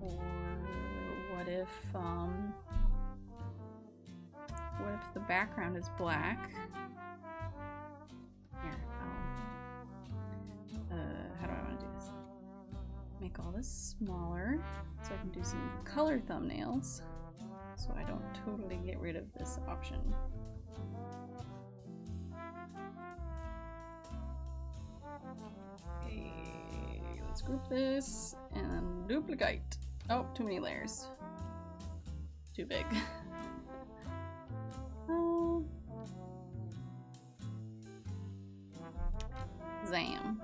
Or what if the background is black? Here, how do I want to do this? Make all this smaller so I can do some color thumbnails so I don't totally get rid of this option. Okay, let's group this and duplicate. Oh, too many layers. Too big. Zam.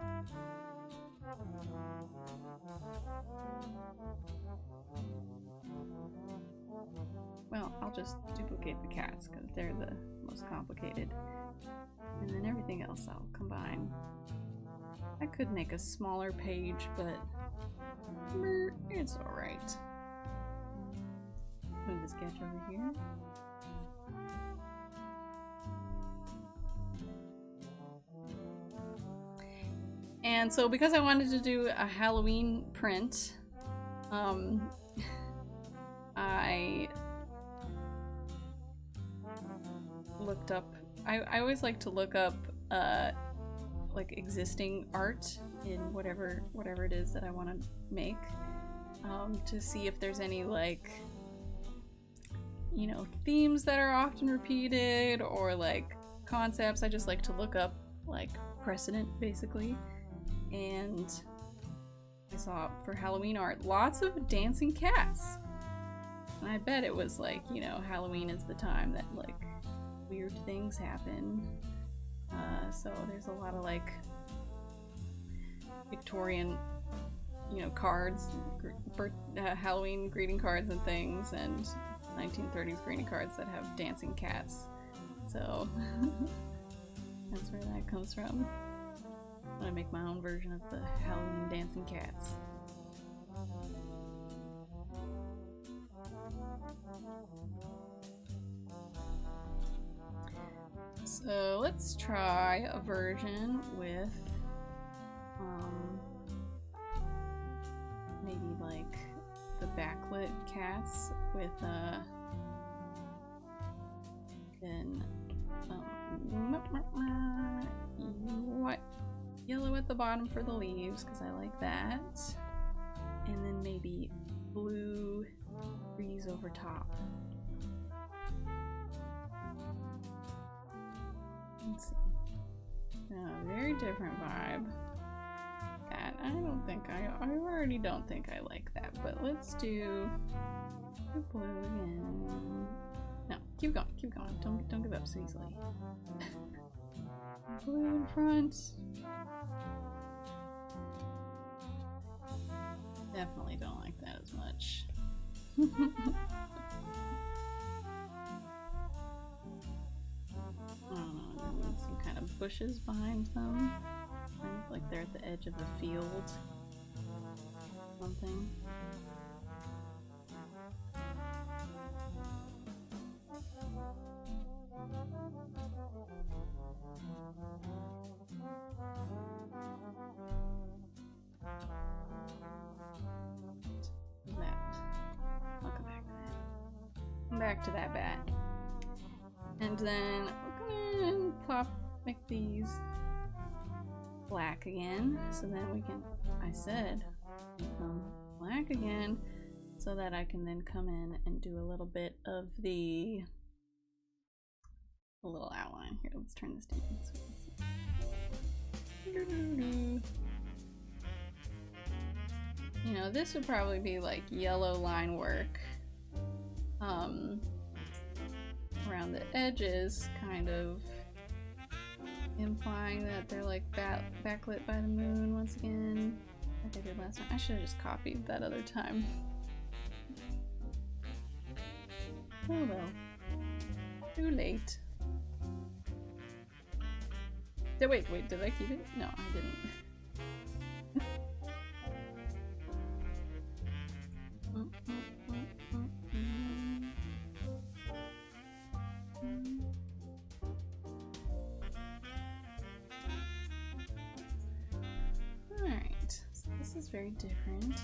Well, I'll just duplicate the cats because they're the most complicated. And then everything else I'll combine. I could make a smaller page, but it's alright. Move the sketch over here. And so because I wanted to do a Halloween print, I looked up, I always like to look up like existing art in whatever it is that I want to make, to see if there's any like, you know, themes that are often repeated or like concepts. I just like to look up like precedent basically. And I saw for Halloween art lots of dancing cats, and I bet it was like, you know, Halloween is the time that like weird things happen, so there's a lot of like Victorian, you know, cards, Halloween greeting cards and things, and 1930s greeting cards that have dancing cats, so that's where that comes from. I'm gonna make my own version of the Halloween dancing cats. So let's try a version with maybe like the backlit cats with then what? Yellow at the bottom for the leaves, because I like that. And then maybe blue trees over top. Let's see. Very different vibe. That I already don't think I like that, but let's do blue again. No, keep going. Don't give up so easily. Blue in front. Definitely don't like that as much. I don't know, some kind of bushes behind them. Like they're at the edge of the field. Something. I'll come back to that. Come back to that bat. And then we're gonna make these black again. So then we can, I said, make them black again so that I can then come in and do a little bit of the little outline. Here, let's turn this down. You know, this would probably be like yellow line work around the edges, kind of implying that they're like backlit by the moon once again, like I did last time. I should have just copied that other time. Oh well. Too late. Wait, did I keep it? No, I didn't. Alright, so this is very different.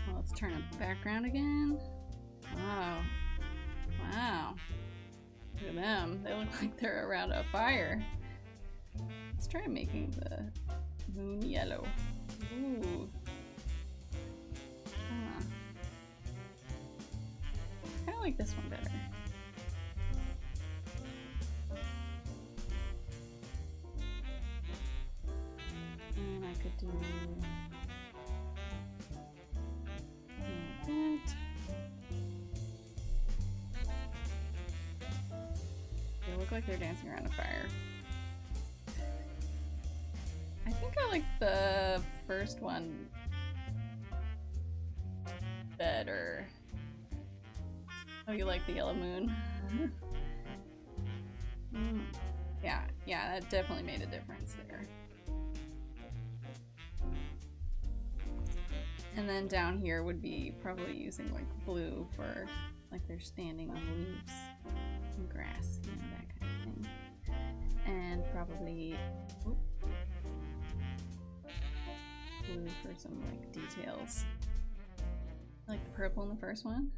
Well, let's turn a background again. Wow. Wow. Look at them. They look like they're around a fire. Let's try making the moon yellow. Ooh. Huh. I kind of like this one better. And I could do that. They look like they're dancing around a fire. I think I like the first one better. Oh, you like the yellow moon? Yeah, that definitely made a difference there. And then down here would be probably using like blue for like they're standing on leaves and grass, you know, that kind of thing. And probably blue for some like details. Like the purple in the first one.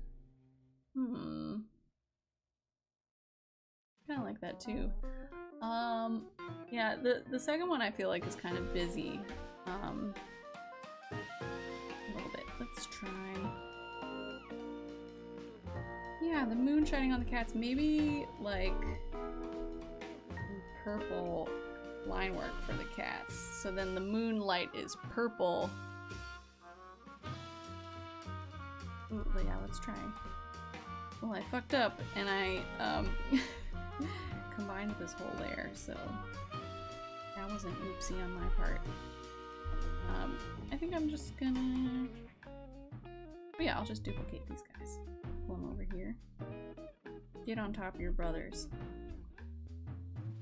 Kinda like that too. Yeah, the second one I feel like is kind of busy. A little bit. Let's try. Yeah, the moon shining on the cats. Maybe like purple line work for the cats. So then the moonlight is purple. Ooh, but yeah, let's try. Well, I fucked up and I combined this whole layer, so that was an oopsie on my part. I think I'm just gonna... Oh yeah, I'll just duplicate these guys. Pull them over here. Get on top of your brothers.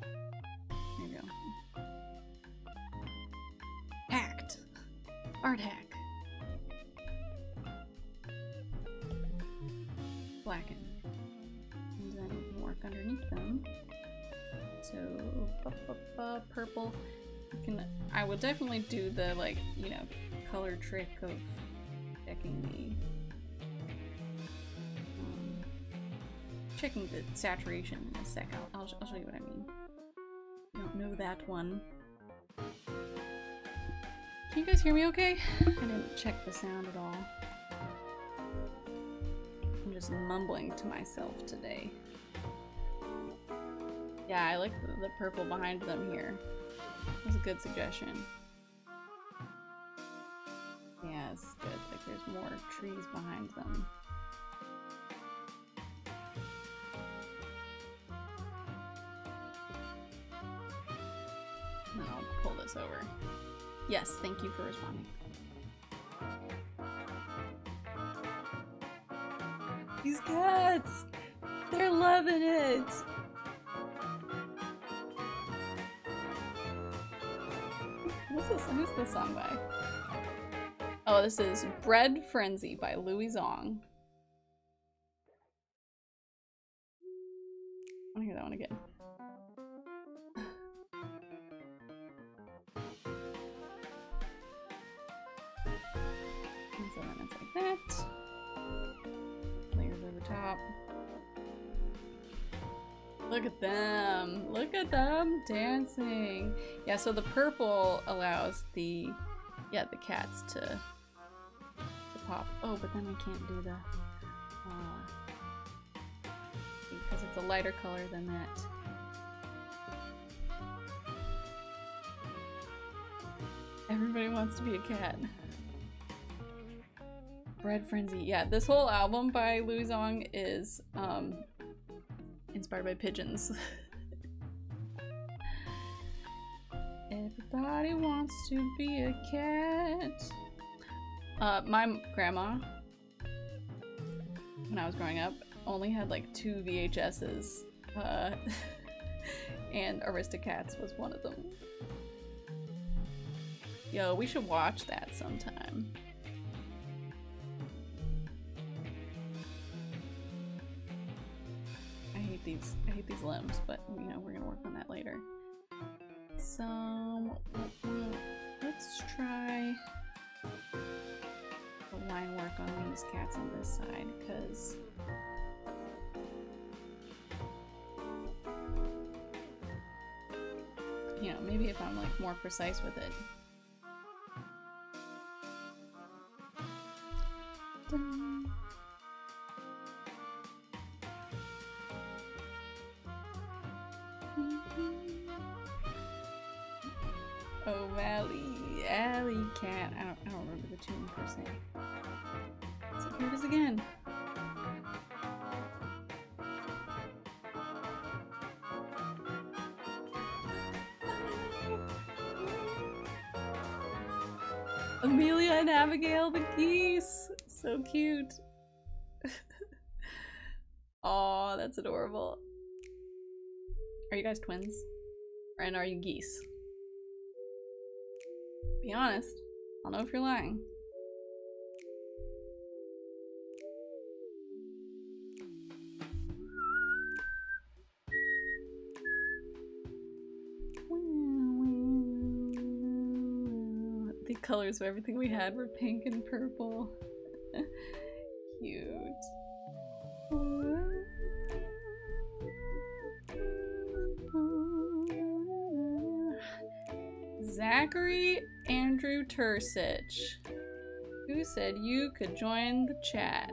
There you go. Hacked! Art hack! Blacken. And then we can work underneath them. So, purple. I will definitely do the, like, you know, color trick of checking the saturation in a sec. I'll show you what I mean. You don't know that one. Can you guys hear me okay? I didn't check the sound at all. I'm just mumbling to myself today. Yeah, I like the purple behind them here. That was a good suggestion. Yeah, it's good. Like there's more trees behind them. And then I'll pull this over. Yes, thank you for responding. These cats! They're loving it! Who's this song by? Oh, this is Bread Frenzy by Louis Zong. I want to hear that one again. And so then it's like that. Layers over top. Look at them! Look at them dancing! Yeah, so the purple allows the cats to pop. Oh, but then we can't do the because it's a lighter color than that. Everybody wants to be a cat. Bread Frenzy. Yeah, this whole album by Louis Zong is inspired by pigeons. Everybody wants to be a cat. My grandma, when I was growing up, only had like 2 VHSs, and Aristocats was one of them. Yo, we should watch that sometime. I hate these limbs, but you know, we're gonna work on that later. So let's try the line work on these cats on this side, because you know, maybe if I'm like more precise with it. Dun. Oh, Alley Cat. I don't remember the tune per se. So here it is again. Amelia and Abigail the geese. So cute. Aw, that's adorable. Are you guys twins? And are you geese? Be honest. I'll know if you're lying. The colors of everything we had were pink and purple. Cute. Zachary Andrew Tursich, who said you could join the chat.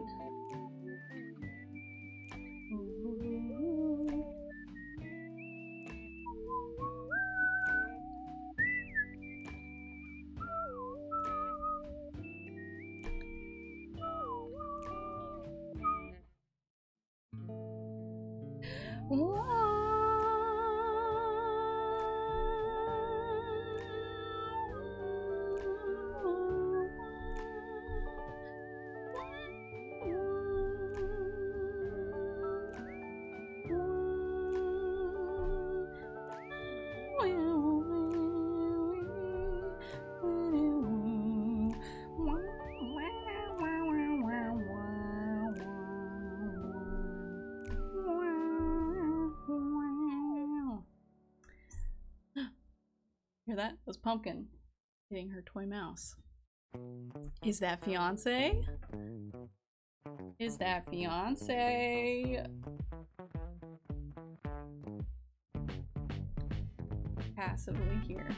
Hear that? It was Pumpkin hitting her toy mouse. Is that fiance? Is that fiance? Passively here.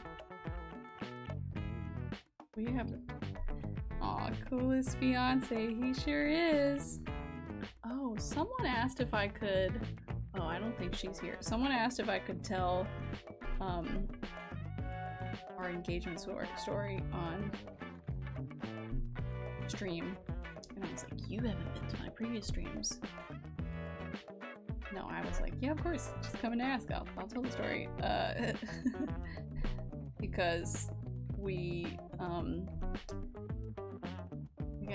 We have... Aw, coolest fiance. He sure is. Oh, someone asked if I could... Oh, I don't think she's here. Someone asked if I could tell our engagement story on stream. And I was like, you haven't been to my previous streams. No, I was like, yeah, of course. Just come and ask. I'll tell the story. Because we got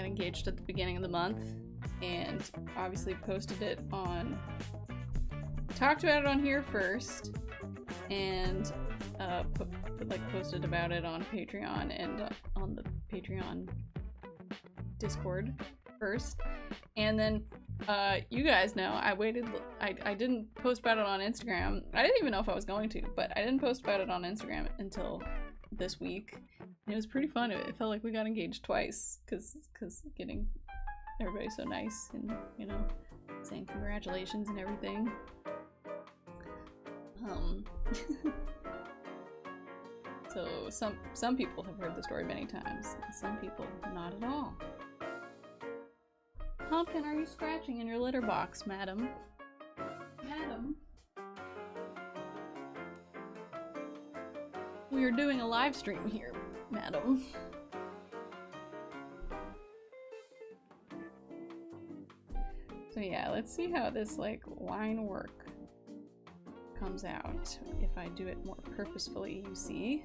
engaged at the beginning of the month and obviously posted it on... Talked about it on here first and posted about it on Patreon and on the Patreon Discord first. And then you guys know I waited. I didn't post about it on Instagram. I didn't even know if I was going to, but I didn't post about it on Instagram until this week. And it was pretty fun. It felt like we got engaged twice because getting everybody so nice and, you know, saying congratulations and everything. So some people have heard the story many times, and some people not at all. Pumpkin, are you scratching in your litter box, madam? Madam? We are doing a live stream here, madam. So yeah, let's see how this like line work comes out if I do it more purposefully, you see.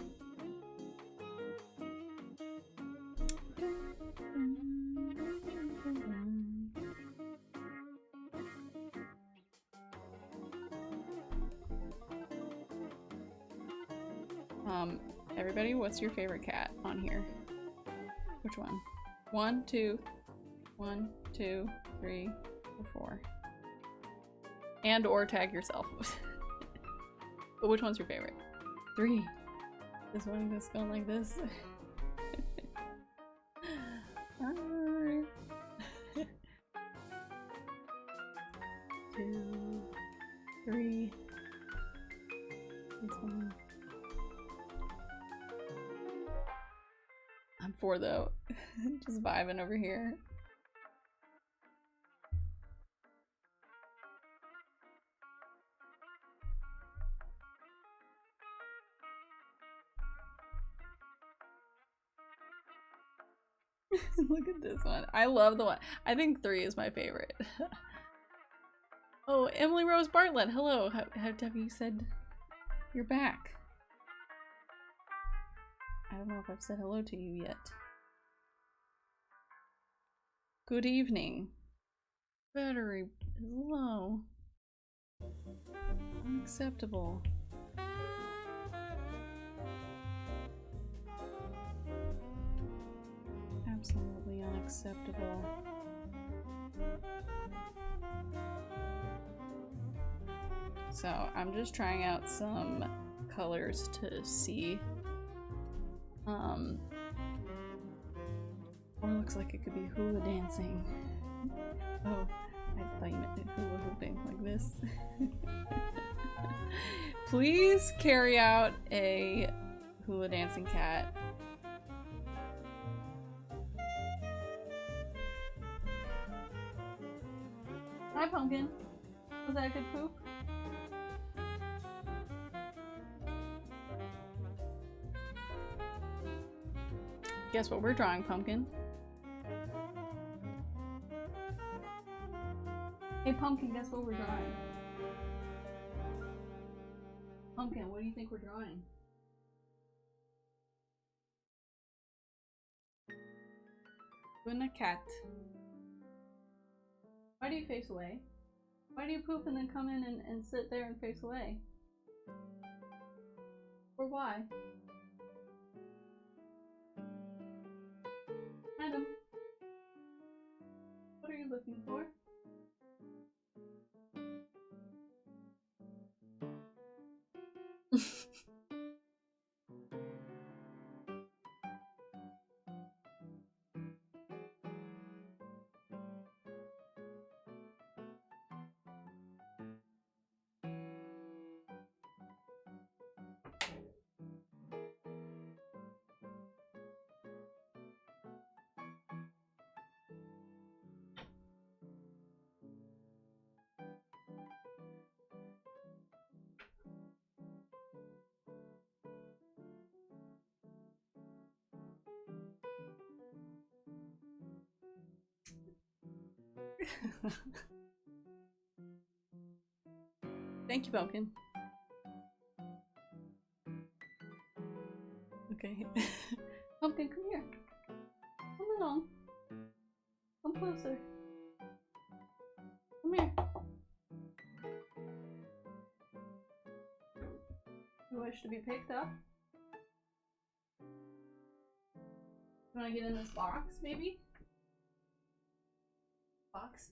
Everybody, what's your favorite cat on here? Which one? 1, 2, 1, 2, 3, or 4. And or tag yourself. But which one's your favorite? 3. This one is going like this. 2, 3. This one. I'm 4 though. Just vibing over here. Look at this one. I love the one. I think 3 is my favorite. Oh, Emily Rose Bartlett. Hello. Have you said you're back? I don't know if I've said hello to you yet. Good evening. Battery is low. Unacceptable. Absolutely unacceptable. So I'm just trying out some colors to see. Or looks like it could be hula dancing. Oh, I thought you meant hula hooping like this. Please carry out a hula dancing cat. Hi, Pumpkin. Was that a good poop? Guess what we're drawing, Pumpkin? Hey, Pumpkin, guess what we're drawing? Pumpkin, what do you think we're drawing? Doing a cat. Why do you face away? Why do you poop and then come in and sit there and face away? Or why? Madam, what are you looking for? Thank you, Pumpkin. Okay. Pumpkin, come here. Come along. Come closer. Come here. You wish to be picked up? You want to get in this box, maybe? Box?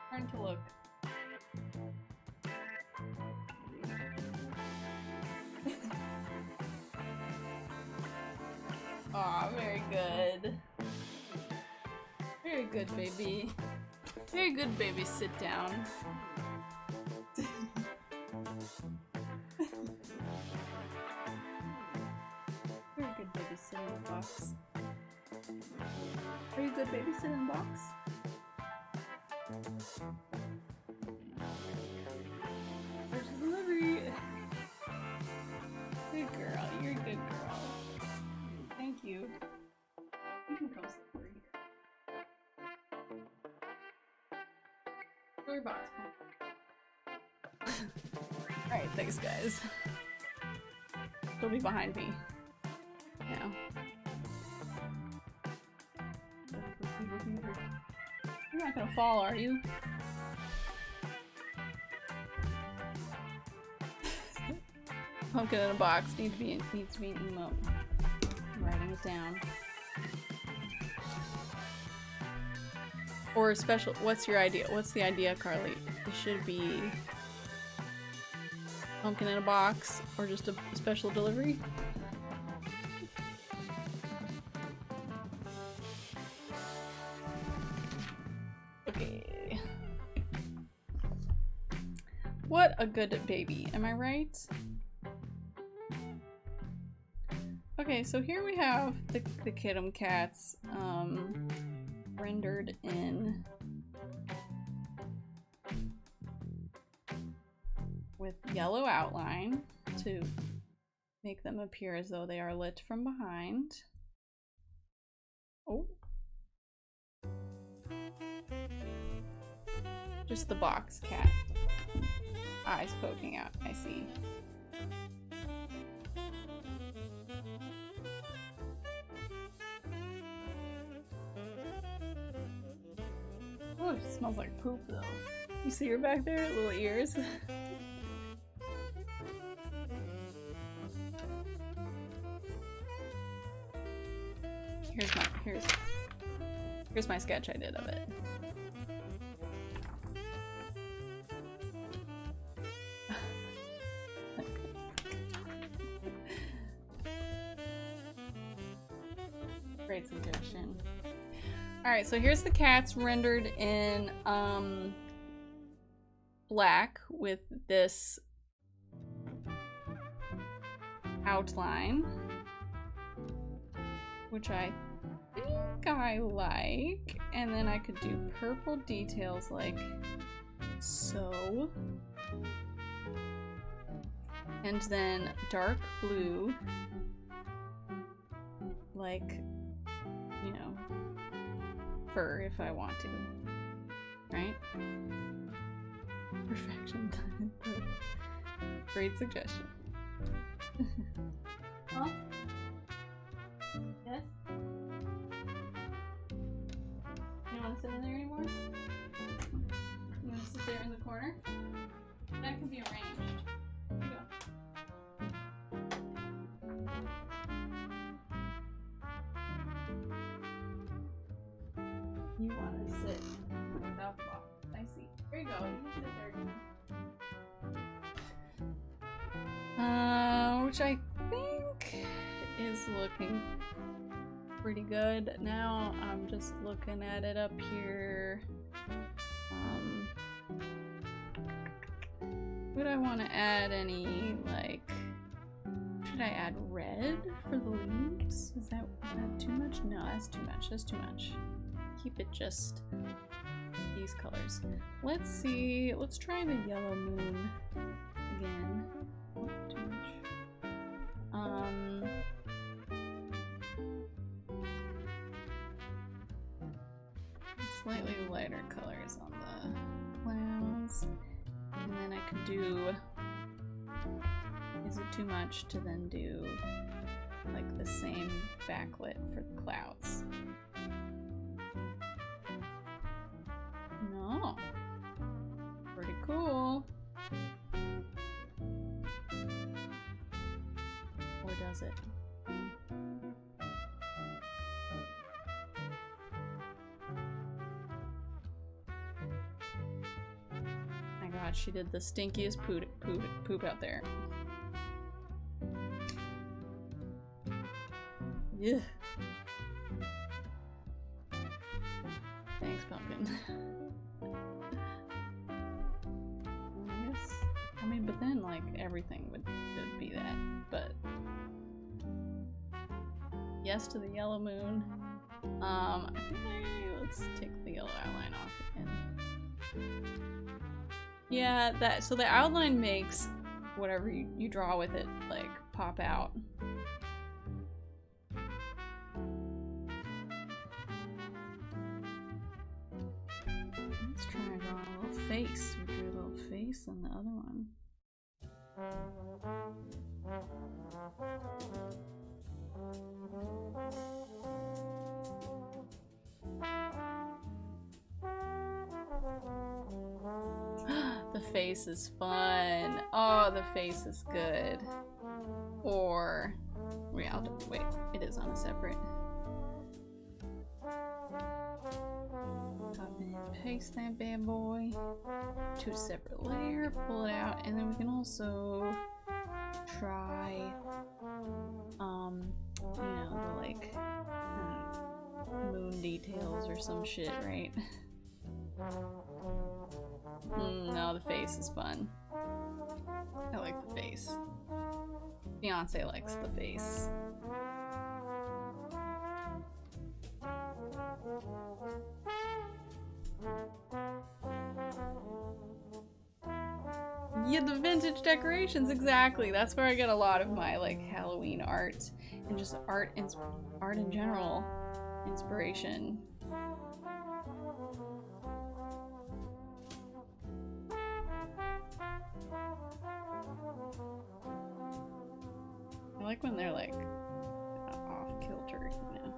Trying to look. Aw, very good. Very good, baby. Very good, baby. Sit down. Very good, baby. Sit in the box. Are you good, baby? Sit in the box. There's a delivery. Good girl. You're a good girl. Thank you. You can come sit over here. Delivery box. Alright, thanks guys. She'll be behind me now. You're not gonna fall, are you? Pumpkin in a box needs to be an emote. I'm writing it down. Or a special. What's your idea? What's the idea, Carly? It should be pumpkin in a box, or just a special delivery. Okay. What a good baby. Am I right? Okay, so here we have the Kid'em cats rendered in with yellow outline to make them appear as though they are lit from behind. Oh. Just the box cat. Eyes poking out, I see. Oh, it smells like poop though. You see her back there? Little ears. Here's my sketch I did of it. Great suggestion. Alright, so here's the cats rendered in black with this outline, which I think I like, and then I could do purple details like so, and then dark blue like, you know, fur if I want to, right? Perfection. Great suggestion. Huh? Yes? You don't want to sit in there anymore? You want to sit there in the corner? That can be arranged. Here you go. You want to sit without the box. I see. Here you go. You can sit there. Which I think is looking pretty good. Now I'm just looking at it up here. Would I want to add any, like, should I add red for the leaves? Is that too much? No, that's too much. That's too much. Keep it just these colors. Let's see. Let's try the yellow moon again. Oh, too much. Slightly lighter colors on the clouds. And then I could do, is it too much to then do like the same backlit for the clouds? No. Pretty cool. Or does it? God, she did the stinkiest poop out there. Yeah. Thanks, pumpkin. I mean, but then like everything would be that. But yes to the yellow moon. I think let's take the yellow outline off again. Yeah, so the outline makes whatever you draw with it, like, pop out. Let's try and draw a little face. We drew a little face on the other one. The face is fun. Oh, the face is good. Or, wait, wait, it is on a separate. Copy and paste that bad boy to a separate layer, pull it out, and then we can also try, you know, the like moon details or some shit, right? No, the face is fun. I like the face. Beyonce likes the face. Yeah, the vintage decorations, exactly. That's where I get a lot of my like Halloween art and just art in general inspiration. I like when they're like off kilter, you know.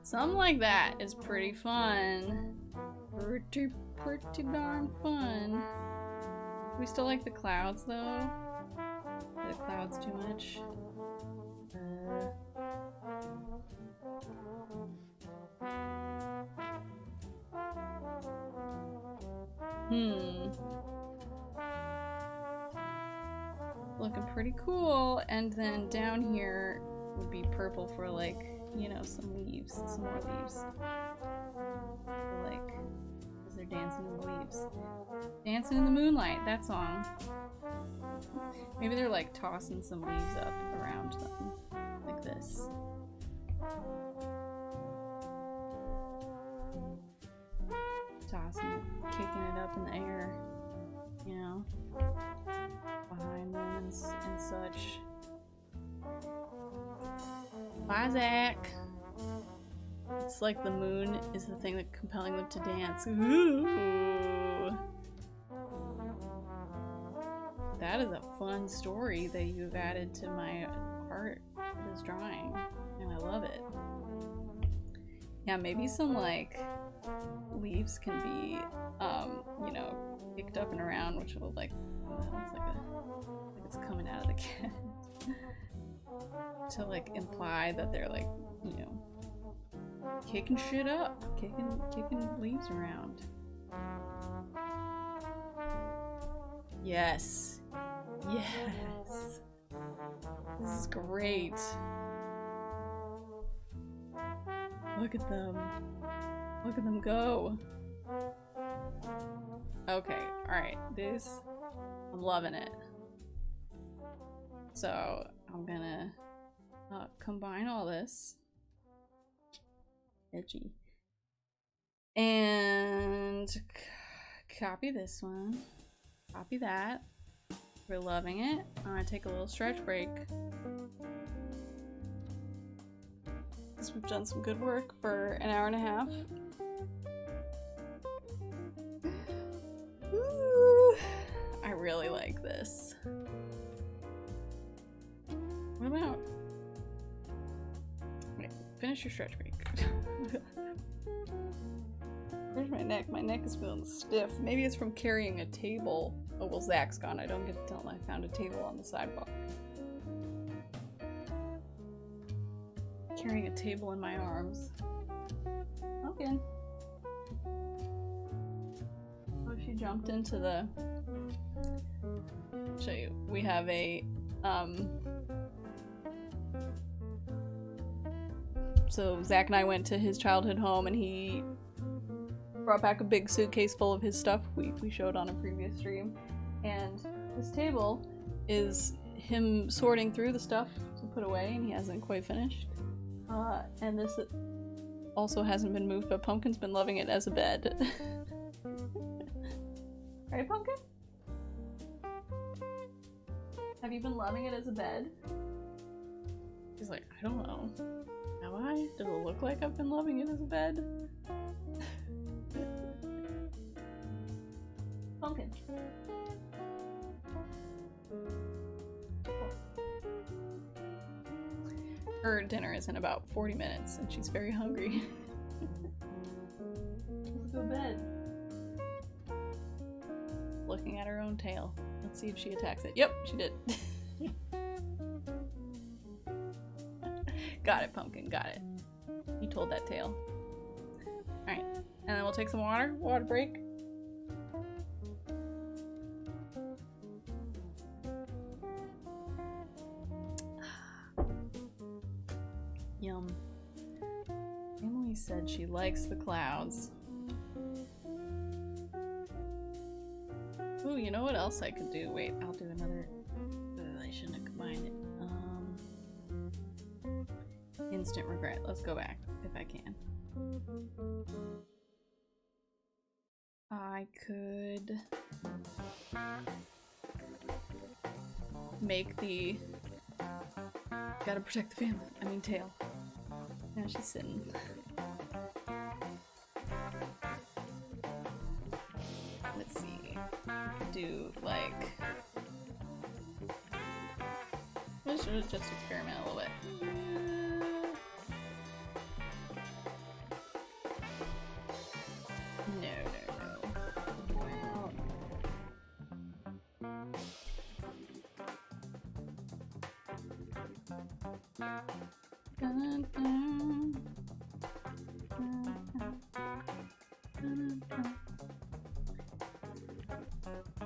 Something like that is pretty fun. Pretty darn fun. We still like the clouds though. The clouds too much. Looking pretty cool. And then down here would be purple for like, you know, some leaves, some more leaves. Like, because they're dancing in the leaves. Dancing in the Moonlight, that song. Maybe they're like tossing some leaves up around them, like this. Tossing it, kicking it up in the air, you know, behind them and such. Bye, Zach. It's like the moon is the thing that compelling them to dance. Ooh. That is a fun story that you've added to my art, this drawing, and I love it. Yeah, maybe some like leaves can be, you know, picked up and around, which will like, like it's coming out of the cat. To like imply that they're like, you know, kicking shit up, kicking leaves around. Yes. Yes. This is great. Look at them. Look at them go. Okay, alright. This I'm loving it. So I'm gonna combine all this. Edgy. And copy this one. Copy that. We're loving it. I'm gonna take a little stretch break. Because we've done some good work for an hour and a half. Ooh, I really like this. What about... Wait, finish your stretch break. Where's my neck? My neck is feeling stiff. Maybe it's from carrying a table. Oh, well, Zach's gone. I don't get to tell him I found a table on the sidewalk. Carrying a table in my arms. Okay. Oh, she jumped into the... I'll show you. We have a, So Zach and I went to his childhood home and he brought back a big suitcase full of his stuff we showed on a previous stream. And this table is him sorting through the stuff to put away, and he hasn't quite finished. And this also hasn't been moved, but Pumpkin's been loving it as a bed. Right, Pumpkin? Have you been loving it as a bed? He's like, I don't know. Have I? Does it look like I've been loving it as a bed? Pumpkin. Her dinner is in about 40 minutes and she's very hungry. Let's go to bed. Looking at her own tail. Let's see if she attacks it. Yep, she did. Got it, Pumpkin, got it. You told that tail. Alright, and then we'll take some water. Water break. Yum. Emily said she likes the clouds. Ooh, you know what else I could do? Wait, I'll do another... I shouldn't have combined it. Instant regret. Let's go back, if I can. I could... make the... Gotta protect the family. I mean, tail. Now she's sitting. Let's see. I could do, like... Let's just experiment a little bit.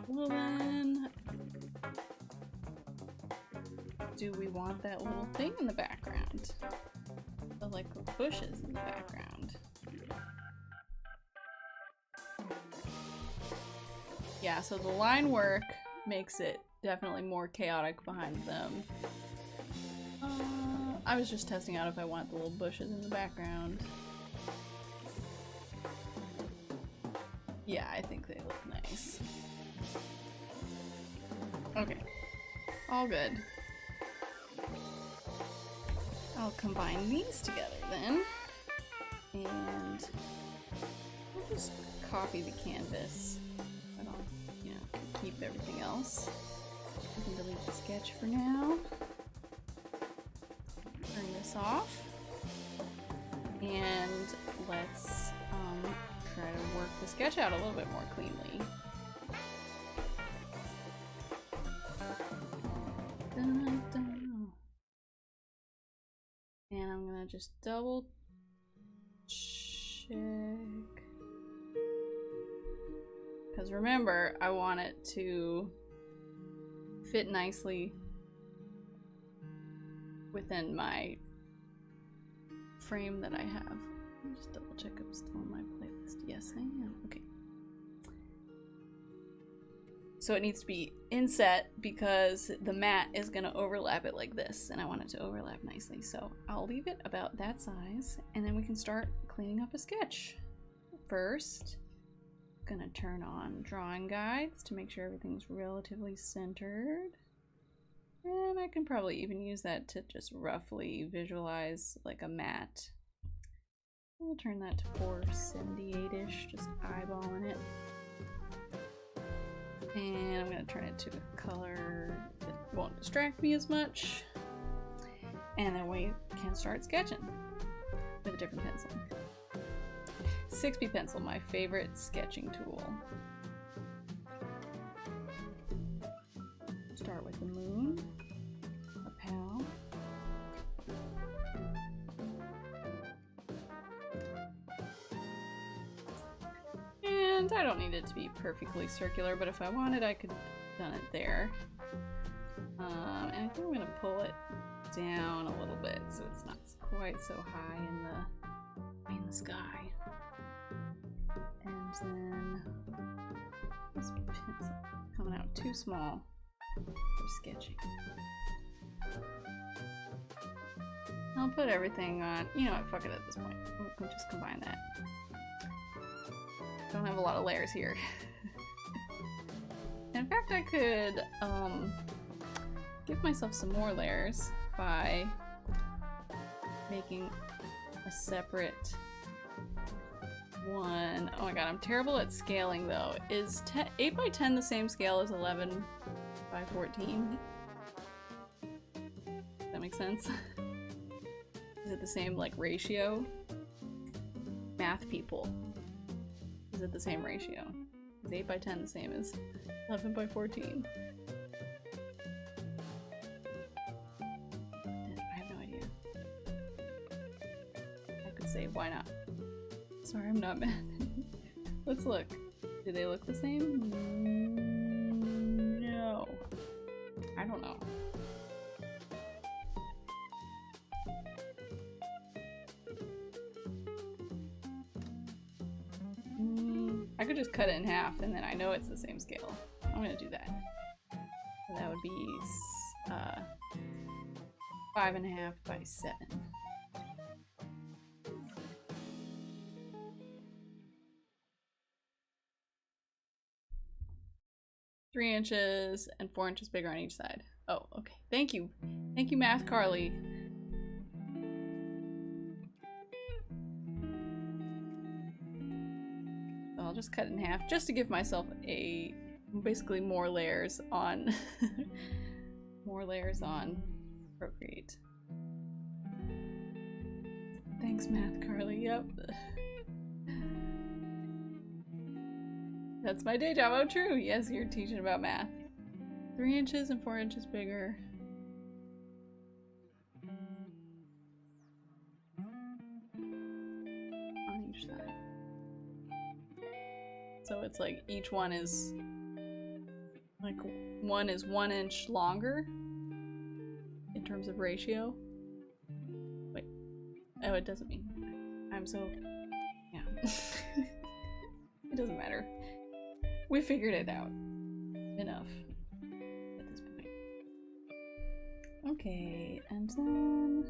Well then, do we want that little thing in the background? The like bushes in the background. Yeah, so the line work makes it definitely more chaotic behind them. I was just testing out if I want the little bushes in the background. Yeah, I think they look nice. Okay. All good. I'll combine these together then. And I'll just copy the canvas. I don't, you know, keep everything else. I can delete the sketch for now. Turn this off. And let's try to work the sketch out a little bit more cleanly. Dun, dun. And I'm gonna just double check. Because remember, I want it to fit nicely within my frame that I have. Let me just double check I'm still on my playlist. Yes, I am. Okay. so it needs to be inset because the mat is gonna overlap it like this, and I want it to overlap nicely. So I'll leave it about that size, and then we can start cleaning up a sketch. First, gonna turn on drawing guides to make sure everything's relatively centered. And I can probably even use that to just roughly visualize like a mat. We'll turn that to 478-ish, just eyeballing it. And I'm gonna turn it to a color that won't distract me as much. And then we can start sketching with a different pencil. 6B pencil, my favorite sketching tool. Start with the moon, a pal. And I don't need it to be perfectly circular, but if I wanted, I could have done it there. And I think I'm gonna pull it down a little bit so it's not quite so high in the sky. And then this pencil coming out too small for sketching. I'll put everything on. You know what? Fuck it at this point. We'll just combine that. Don't have a lot of layers here. In fact, I could give myself some more layers by making a separate one. Oh my god, I'm terrible at scaling though. Is 8 by 10 the same scale as 11 by 14? Does that make sense? Is it the same like ratio? Math people. Is it the same ratio? Is 8 by 10 the same as 11 by 14? I have no idea. I could say, why not? Sorry, I'm not mad. Let's look. Do they look the same? No. I don't know. I could just cut it in half and then I know it's the same scale. I'm gonna do that. So that would be 5.5 by 7. Three inches and 4 inches bigger on each side. Oh, okay. Thank you. Thank you, Math Carly. So I'll just cut it in half just to give myself basically more layers on more layers on Procreate. Thanks, Math Carly. Yep. That's my day job. Oh, true. Yes, you're teaching about math. 3 inches and 4 inches bigger. On each side. So it's like each one is like one is 1 inch longer in terms of ratio. Wait. Oh, it doesn't mean. I'm so. Yeah. It doesn't matter. We figured it out. Enough at this point. Okay, and then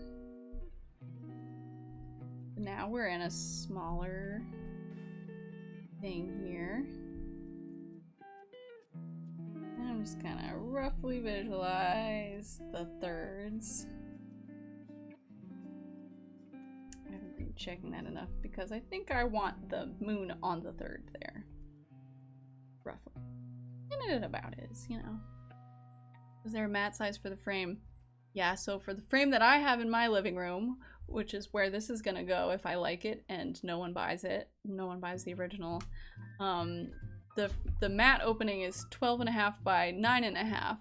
now we're in a smaller thing here. And I'm just gonna roughly visualize the thirds. I haven't been checking that enough because I think I want the moon on the third there. Roughly. And it about is, you know. Is there a mat size for the frame? Yeah, so for the frame that I have in my living room, which is where this is gonna go if I like it and no one buys it, no one buys the original, the mat opening is 12.5 by 9.5,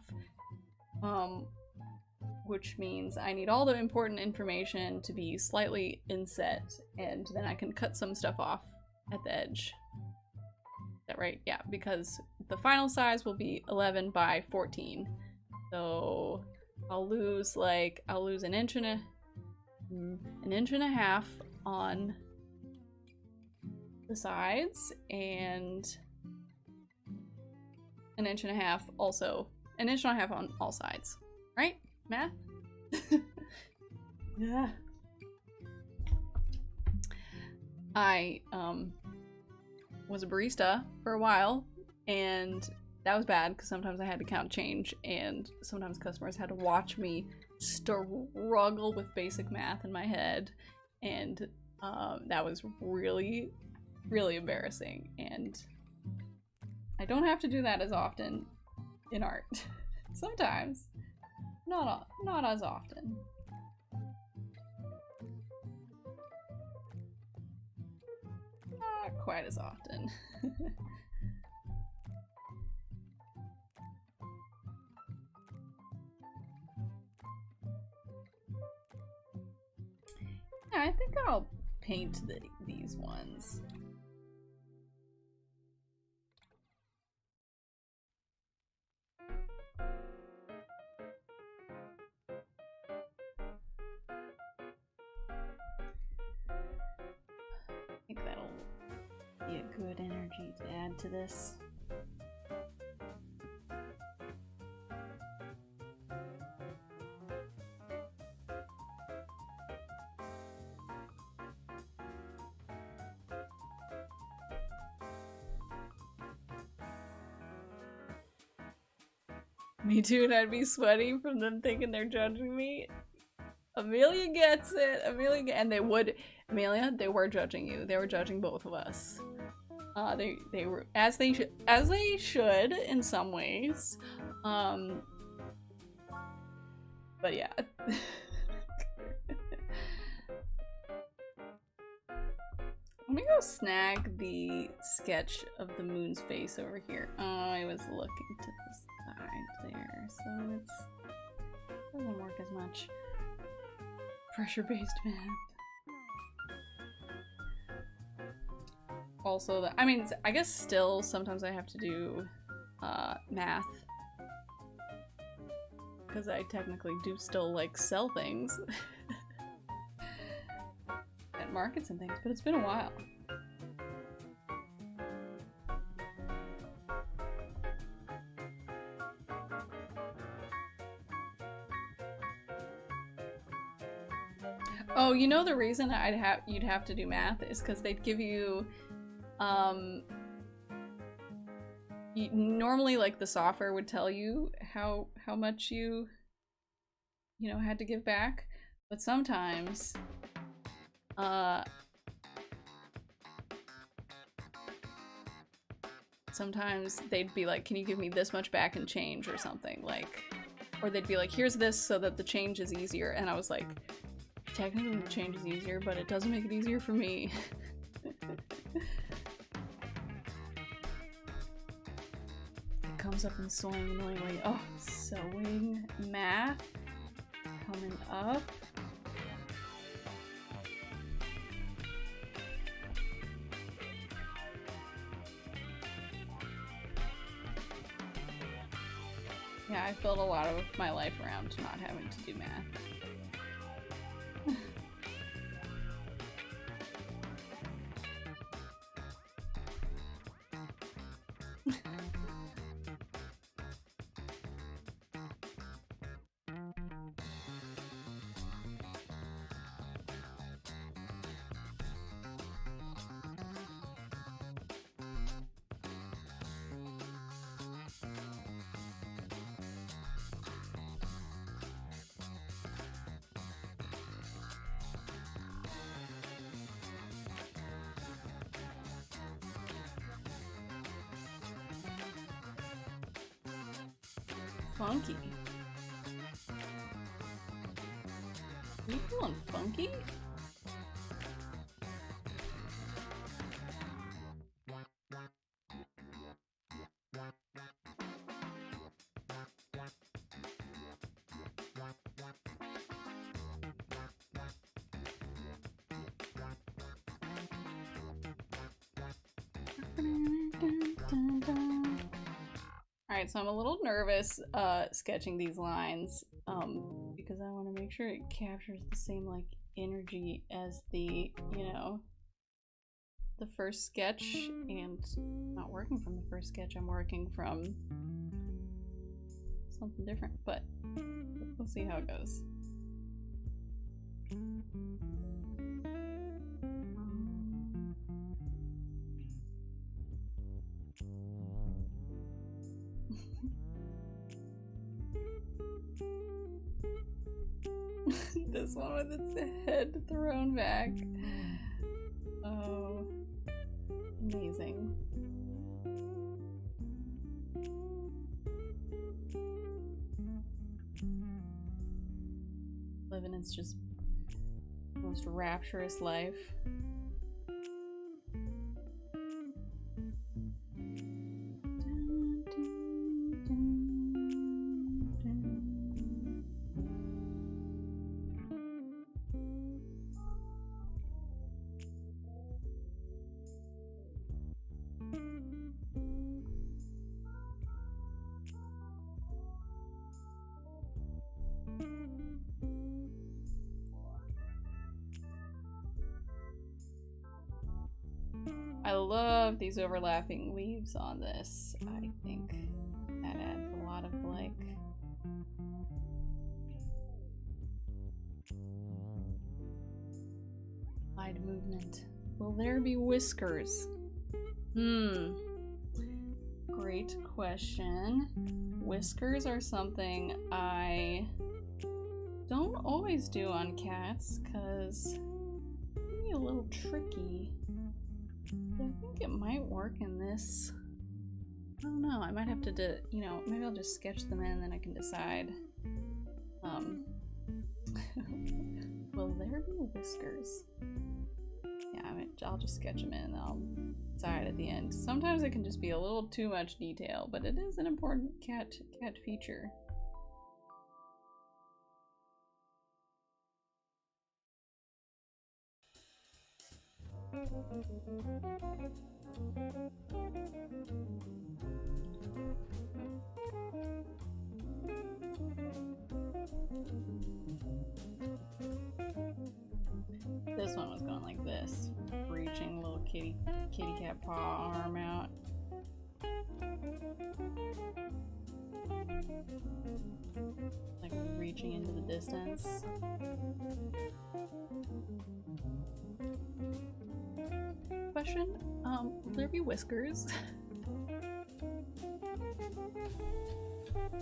which means I need all the important information to be slightly inset, and then I can cut some stuff off at the edge. That right? Yeah, because the final size will be 11 by 14. So I'll lose an inch and a half on the sides, and an inch and a half, also an inch and a half on all sides. Right? Math? Yeah. I was a barista for a while, and that was bad because sometimes I had to count change, and sometimes customers had to watch me struggle with basic math in my head, and that was really, really embarrassing. And I don't have to do that as often in art. Sometimes, not as often. Not quite as often. Yeah, I think I'll paint these ones. I think that'll be a good energy to add to this. Me too, and I'd be sweating from them thinking they're judging me. Amelia gets it. And they would, Amelia, they were judging you. They were judging both of us. They were as they should in some ways. But yeah. Let me go snag the sketch of the moon's face over here. Oh, I was looking to the side there, so it doesn't work as much. Pressure-based math. Also, I mean, I guess still sometimes I have to do math because I technically do still like sell things at markets and things, but it's been a while. Oh, you know the reason you'd have to do math is because they'd give you normally like the software would tell you how much you know had to give back, but sometimes they'd be like, can you give me this much back in change or something, like, or they'd be like, here's this so that the change is easier, and I was like, technically the change is easier, but it doesn't make it easier for me. It comes up in sewing annoyingly. Oh, sewing math coming up. Yeah, I've built a lot of my life around not having to do math. Funky. Are you feeling funky? Alright, so I'm a little nervous sketching these lines because I want to make sure it captures the same like energy as the, you know, the first sketch and not working from the first sketch. I'm working from something different, but we'll see how it goes. This one with its head thrown back. Oh, amazing. Living its just most rapturous life. I love these overlapping leaves on this. I think that adds a lot of like wide movement. Will there be whiskers? Great question. Whiskers are something I don't always do on cats because it can be a little tricky. But I think it might work in this. I don't know. I might have to do, you know, maybe I'll just sketch them in and then I can decide. Will there be whiskers? Yeah, I'll just sketch them in and I'll decide at the end. Sometimes it can just be a little too much detail, but it is an important cat feature. This one was going like this, reaching little kitty cat paw arm out. Like reaching into the distance. Question, will there be whiskers?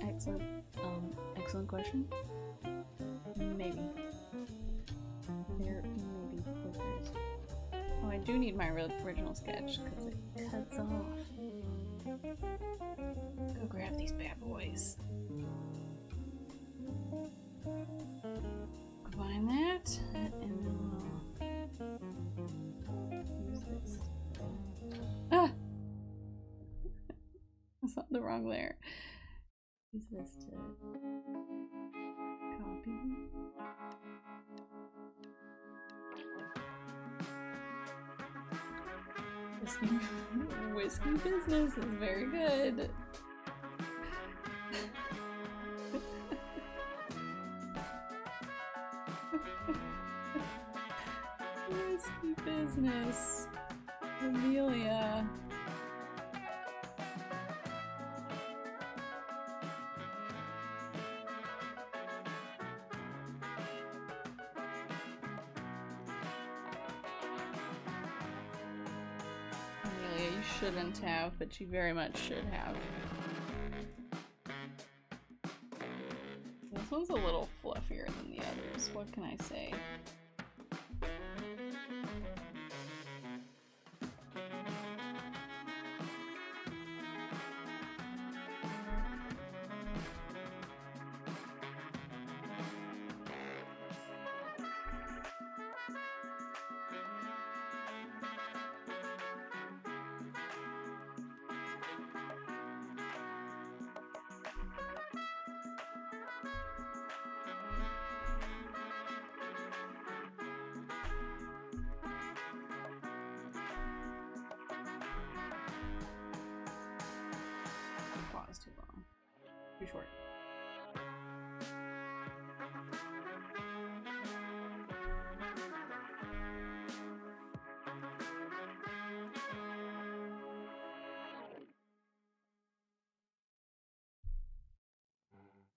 Excellent question. Maybe. There may be whiskers. Oh, I do need my original sketch because it cuts off. Go grab these bad boys. Combine that, and then we'll use this. Ah! That's not the wrong layer. Use this to copy. This whiskey business is very good. Whiskey business. Amelia. Amelia, you shouldn't have, but you very much should have. This one's a little fluffier than the others. What can I say? Pause too long. Too short.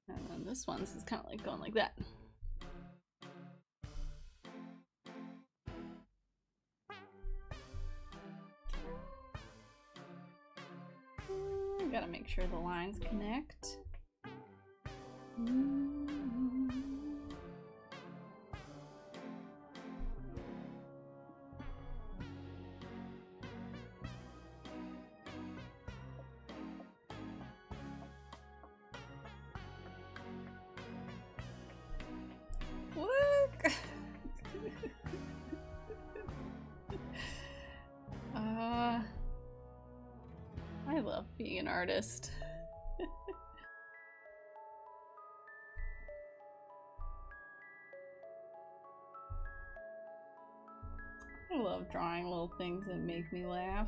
And then this one's is kind of like going like that. Gotta make sure the lines connect. What? I love being an artist. I love drawing little things that make me laugh.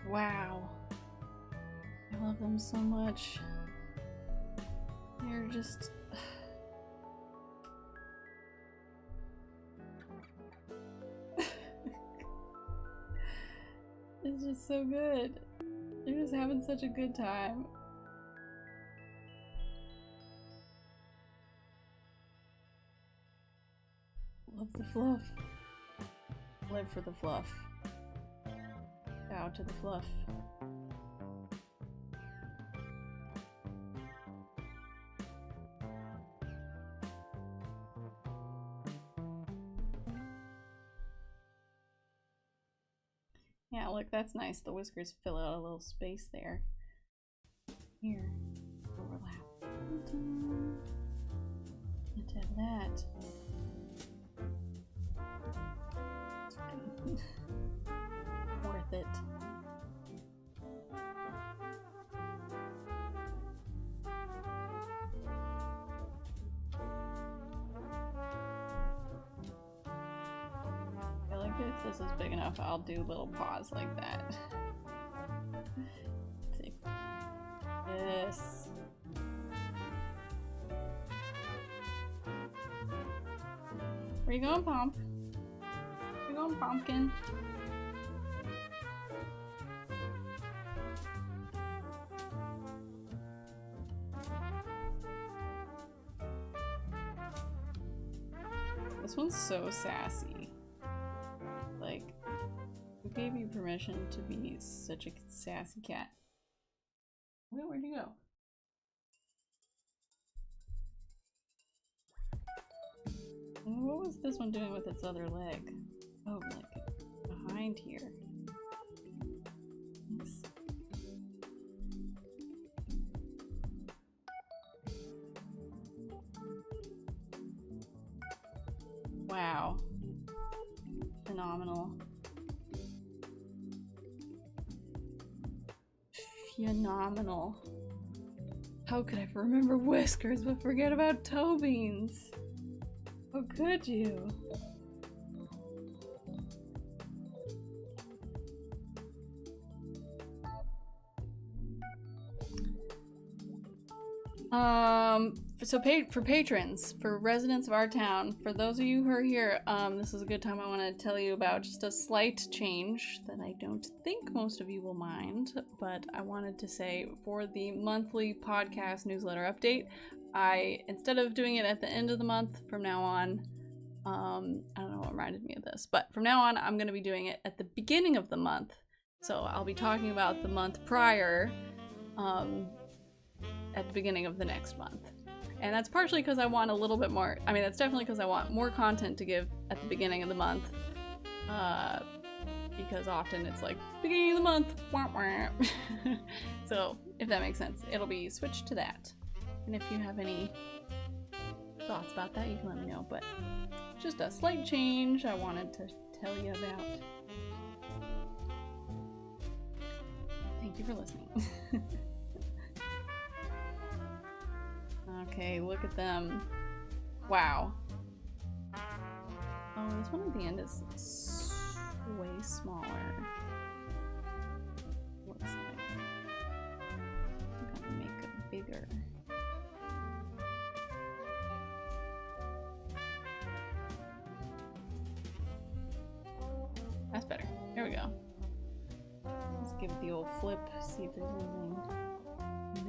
Wow. I love them so much. They're just... It's just so good. They're just having such a good time. Love the fluff. Live for the fluff. Bow to the fluff. Yeah, look, that's nice. The whiskers fill out a little space there. Here. Overlap. Let's have that. Worth it. I like that if this is big enough, I'll do little paws like that. See. Yes. Where you going, Pomp? Where you going, Pumpkin? This one's so sassy. Like, who gave you permission to be such a sassy cat? Where'd you go? What was this one doing with its other leg? Oh, like behind here. Yes. Wow. Phenomenal. Phenomenal. How could I remember whiskers but forget about toe beans? How could you? So for patrons, for residents of our town, for those of you who are here, this is a good time I want to tell you about just a slight change that I don't think most of you will mind, but I wanted to say for the monthly podcast newsletter update, instead of doing it at the end of the month from now on, I don't know what reminded me of this, but from now on I'm going to be doing it at the beginning of the month. So I'll be talking about the month prior at the beginning of the next month. And that's partially because I want a little bit more, I mean, that's definitely because I want more content to give at the beginning of the month. Because often it's like, beginning of the month, wah, wah. So, if that makes sense, it'll be switched to that. And if you have any thoughts about that, you can let me know. But just a slight change I wanted to tell you about. Thank you for listening. Okay, look at them. Wow. Oh, this one at the end is way smaller. Looks like. I'm gonna make it bigger. That's better. There we go. Let's give it the old flip, see if there's anything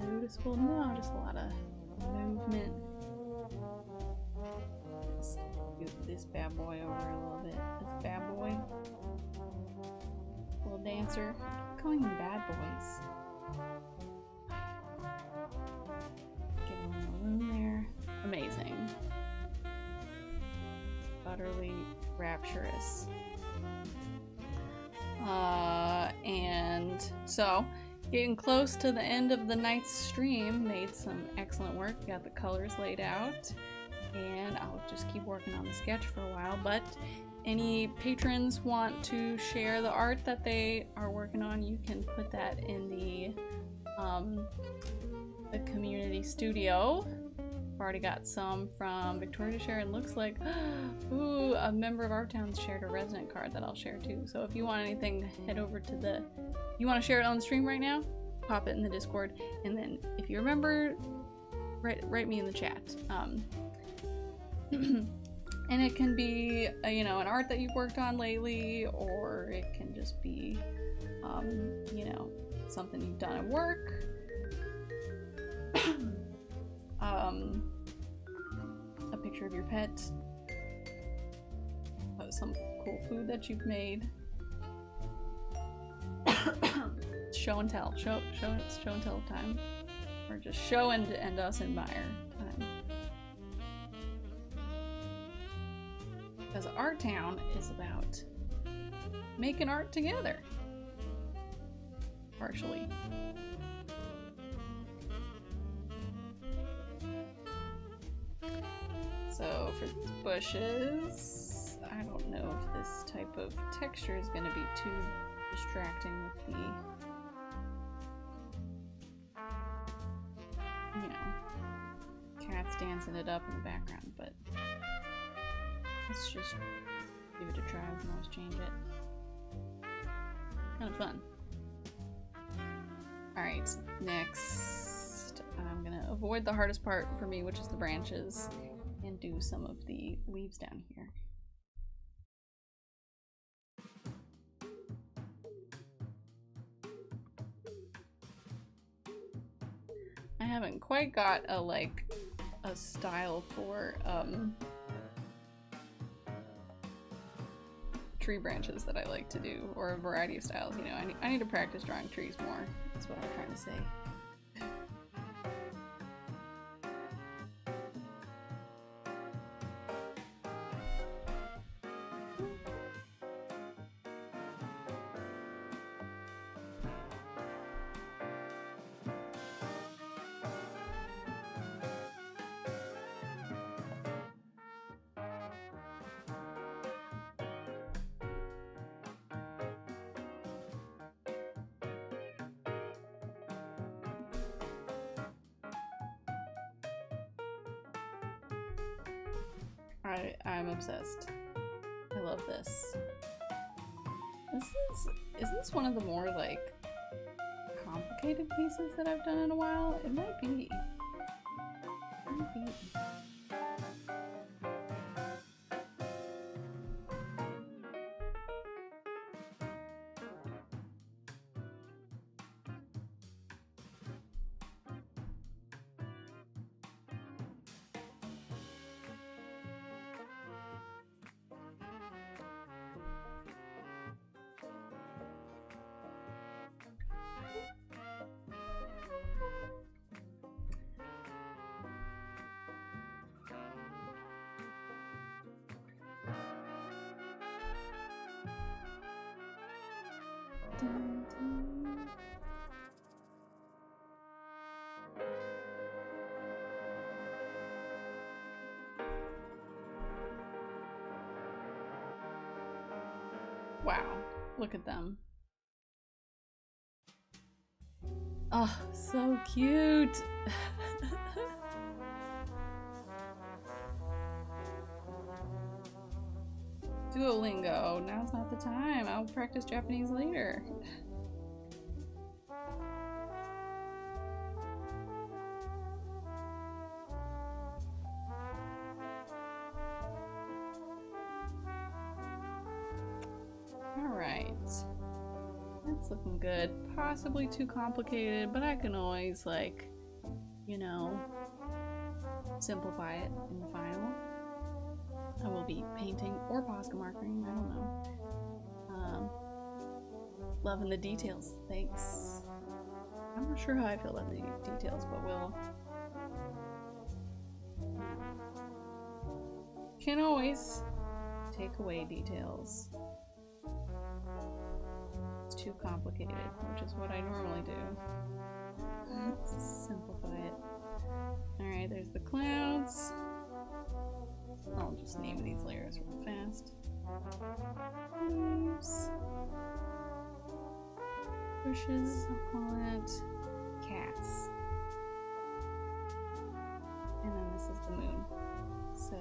noticeable. No, just a lot of movement. Let's move this bad boy over a little bit. This bad boy. Little dancer. I'm calling them bad boys. Give him a little room there. Amazing. Utterly rapturous. And so getting close to the end of the night's stream, made some excellent work. Got the colors laid out, and I'll just keep working on the sketch for a while. But any patrons want to share the art that they are working on, you can put that in the community studio. I've already got some from Victoria to share, and looks like ooh, a member of our town shared a resident card that I'll share too. So if you want anything, head over to the, you want to share it on the stream right now, pop it in the Discord, and then if you remember, write me in the chat. And it can be you know, an art that you've worked on lately, or it can just be you know, something you've done at work. A picture of your pet, some cool food that you've made. Show and tell, show and tell time, or just show and us admire time. Because Art Town is about making art together, partially. So for these bushes, I don't know if this type of texture is going to be too distracting with the, you know, cats dancing it up in the background, but let's just give it a try. We can always change it. Kind of fun. Alright, next I'm gonna avoid the hardest part for me, which is the branches, and do some of the leaves down here. I haven't quite got a style for tree branches that I like to do, or a variety of styles, you know. I need to practice drawing trees more. That's what I'm trying to say. I'm obsessed. I love this. Is this one of the more like complicated pieces that I've done in a while? It might be. It might be. Wow, look at them. Oh, so cute. Duolingo, now's not the time. I'll practice Japanese later. It's looking good. Possibly too complicated, but I can always, like, you know, simplify it in the final. I will be painting or Posca markering, I don't know. Loving the details, thanks. I'm not sure how I feel about the details, but we'll... Can always take away details. It's too complicated, which is what I normally do. Let's simplify it. Alright, there's the clouds. I'll just name these layers real fast. Leaves. Bushes, I'll call it. Cats. And then this is the moon. So,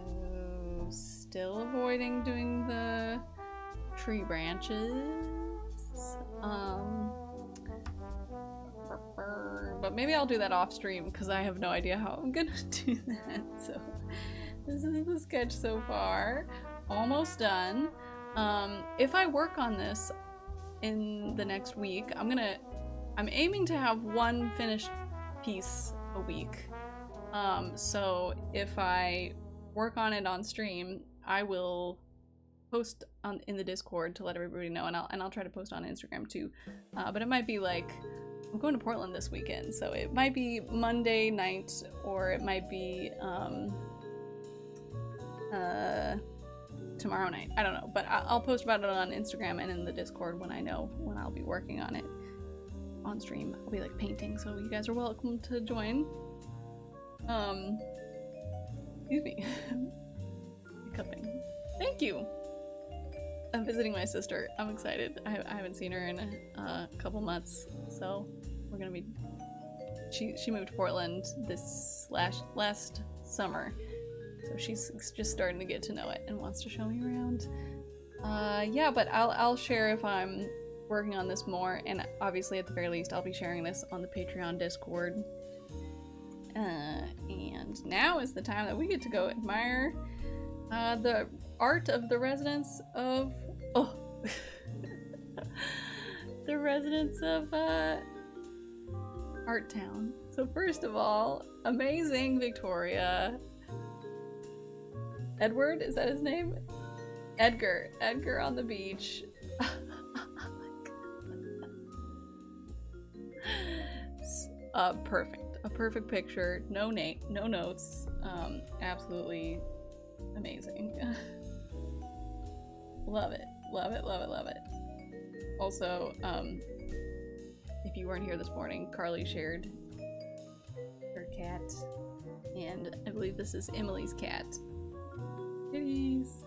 still avoiding doing the tree branches. But maybe I'll do that off stream because I have no idea how I'm gonna do that. So, this is the sketch so far. Almost done. If I work on this in the next week, I'm aiming to have one finished piece a week. So if I work on it on stream, I will post in the Discord to let everybody know, and I'll try to post on Instagram too. But it might be like, I'm going to Portland this weekend, so it might be Monday night, or it might be tomorrow night. I don't know, but I'll post about it on Instagram and in the Discord when I know when I'll be working on it. On stream, I'll be like painting, so you guys are welcome to join. Excuse me. Hiccuping. Thank you. I'm visiting my sister. I'm excited. I haven't seen her in a couple months, so we're gonna be. She moved to Portland this last summer. So she's just starting to get to know it and wants to show me around. Yeah, but I'll share if I'm working on this more, and obviously at the very least I'll be sharing this on the Patreon Discord. And now is the time that we get to go admire the art of the residents of the residents of Art Town. So first of all, amazing Victoria. Edward, is that his name? Edgar on the beach. Perfect. A perfect picture. No notes. Absolutely amazing. Love it. Love it, love it, love it. Also, if you weren't here this morning, Carly shared her cat, and I believe this is Emily's cat. Kitties.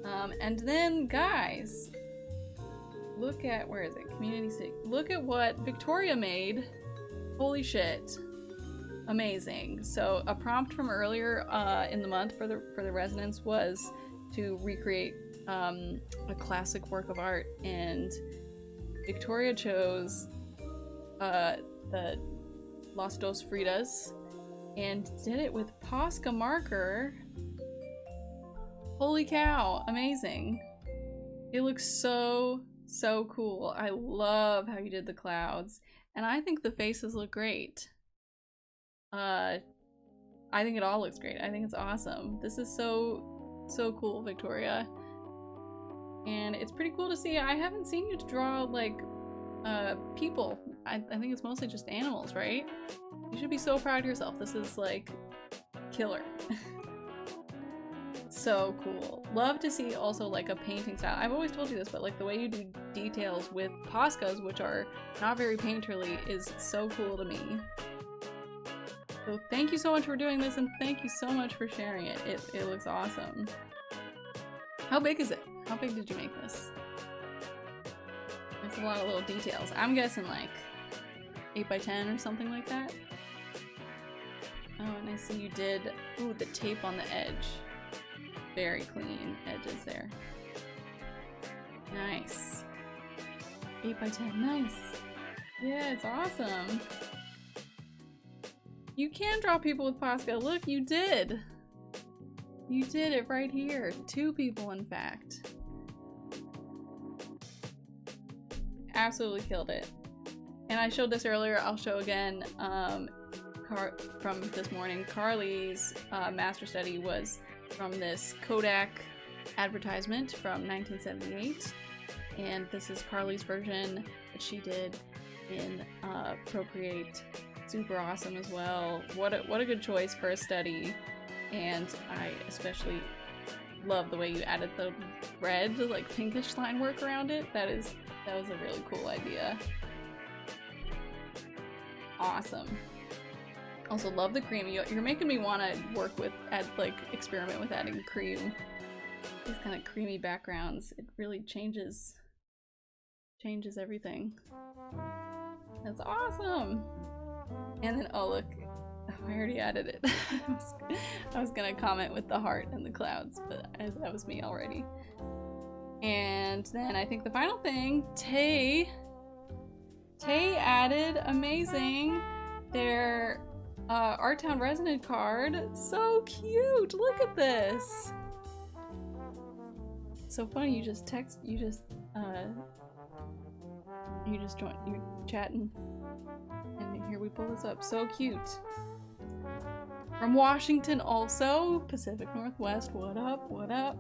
And then, guys, look at, where is it? Community City. Look at what Victoria made. Holy shit. Amazing. So a prompt from earlier in the month for the residents was to recreate a classic work of art, and Victoria chose the Las Dos Fridas and did it with Posca marker. Holy cow, amazing. It looks so cool. I love how you did the clouds, and I think the faces look great. I think it all looks great. I think it's awesome. This is so cool, Victoria. And it's pretty cool to see. I haven't seen you draw like people. I think it's mostly just animals, right? You should be so proud of yourself. This is like killer. So cool. Love to see also like a painting style. I've always told you this, but like the way you do details with Poscas, which are not very painterly, is so cool to me. So thank you so much for doing this, and thank you so much for sharing it. It looks awesome. How big is it? How big did you make this? It's a lot of little details. I'm guessing like 8 by 10 or something like that. Oh, and I see you did, ooh, the tape on the edge. Very clean edges there. Nice. 8 by 10, nice. Yeah, it's awesome. You can draw people with Posca. Look, you did. You did it right here. 2 people, in fact. absolutely killed it. And I showed this earlier, I'll show again from this morning. Carly's master study was from this Kodak advertisement from 1978. And this is Carly's version that she did in Procreate. Super awesome as well. What a good choice for a study. And I especially love the way you added the red, like pinkish line work around it. That was a really cool idea. Awesome. Also love the cream. You're making me want to experiment with adding cream. These kind of creamy backgrounds. It really changes everything. That's awesome. And then, oh look, I already added it. I was gonna comment with the heart and the clouds, but that was me already. And then I think the final thing, Tay added, amazing, their Art Town resident card. So cute, look at this. So funny, you're chatting, and here we pull this up. So cute. From Washington also, Pacific Northwest, what up, what up?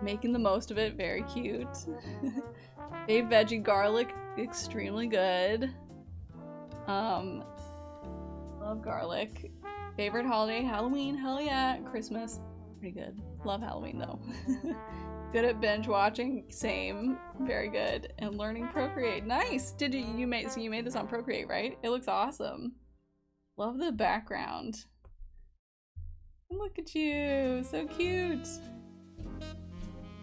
Making the most of it, very cute. Babe veggie garlic, extremely good. Love garlic. Favorite holiday, Halloween, hell yeah. Christmas, pretty good. Love Halloween though. Good at binge watching, same, very good. And learning Procreate, nice. So you made this on Procreate, right? It looks awesome. Love the background. And look at you, so cute.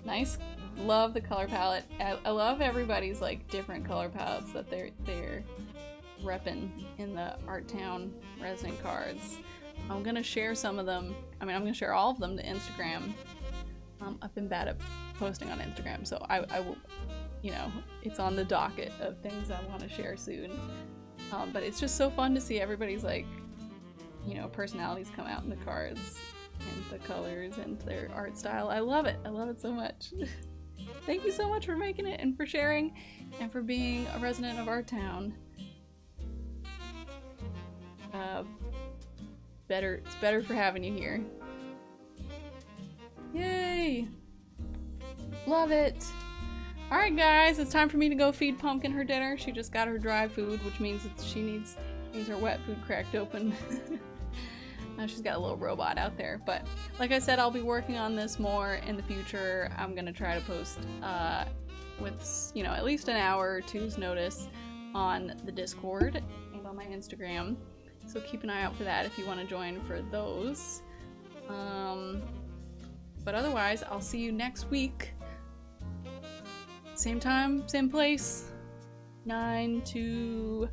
Nice, love the color palette. I love everybody's like different color palettes that they're repping in the Art Town resident cards. I'm gonna share some of them. I mean, I'm gonna share all of them to Instagram. I've been bad at posting on Instagram, so I will, you know, it's on the docket of things I want to share soon. But it's just so fun to see everybody's like, you know, personalities come out in the cards and the colors and their art style. I love it. I love it so much. Thank you so much for making it and for sharing and for being a resident of our town. It's better for having you here. Yay! Love it! Alright guys, it's time for me to go feed Pumpkin her dinner. She just got her dry food, which means that she needs her wet food cracked open. Now she's got a little robot out there. But like I said, I'll be working on this more in the future. I'm gonna try to post with, you know, at least an hour or two's notice on the Discord and on my Instagram. So keep an eye out for that if you want to join for those. But otherwise, I'll see you next week. Same time, same place. 11 to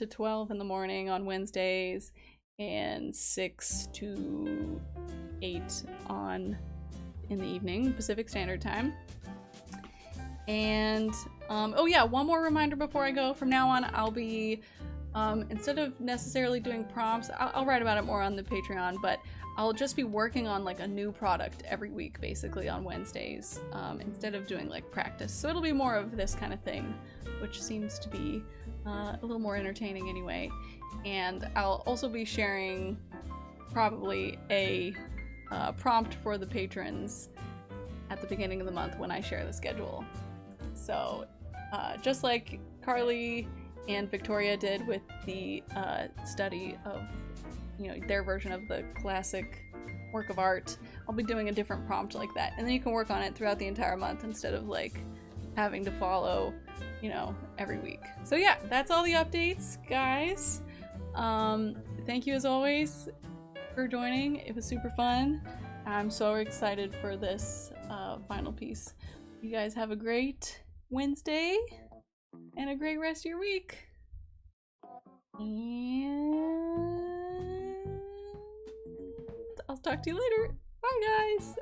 12 in the morning on Wednesdays, and 6 to 8 in the evening, Pacific Standard Time. And, oh yeah, one more reminder before I go. From now on, I'll be, instead of necessarily doing prompts, I'll write about it more on the Patreon, but I'll just be working on like a new product every week, basically on Wednesdays, instead of doing like practice. So it'll be more of this kind of thing, which seems to be a little more entertaining anyway. And I'll also be sharing probably a prompt for the patrons at the beginning of the month when I share the schedule. So just like Carly and Victoria did with the study of, you know, their version of the classic work of art, I'll be doing a different prompt like that, and then you can work on it throughout the entire month instead of like having to follow, you know, every week. So yeah, that's all the updates, guys. Thank you as always for joining. It was super fun. I'm so excited for this final piece. You guys have a great Wednesday and a great rest of your week. And I'll talk to you later. Bye, guys.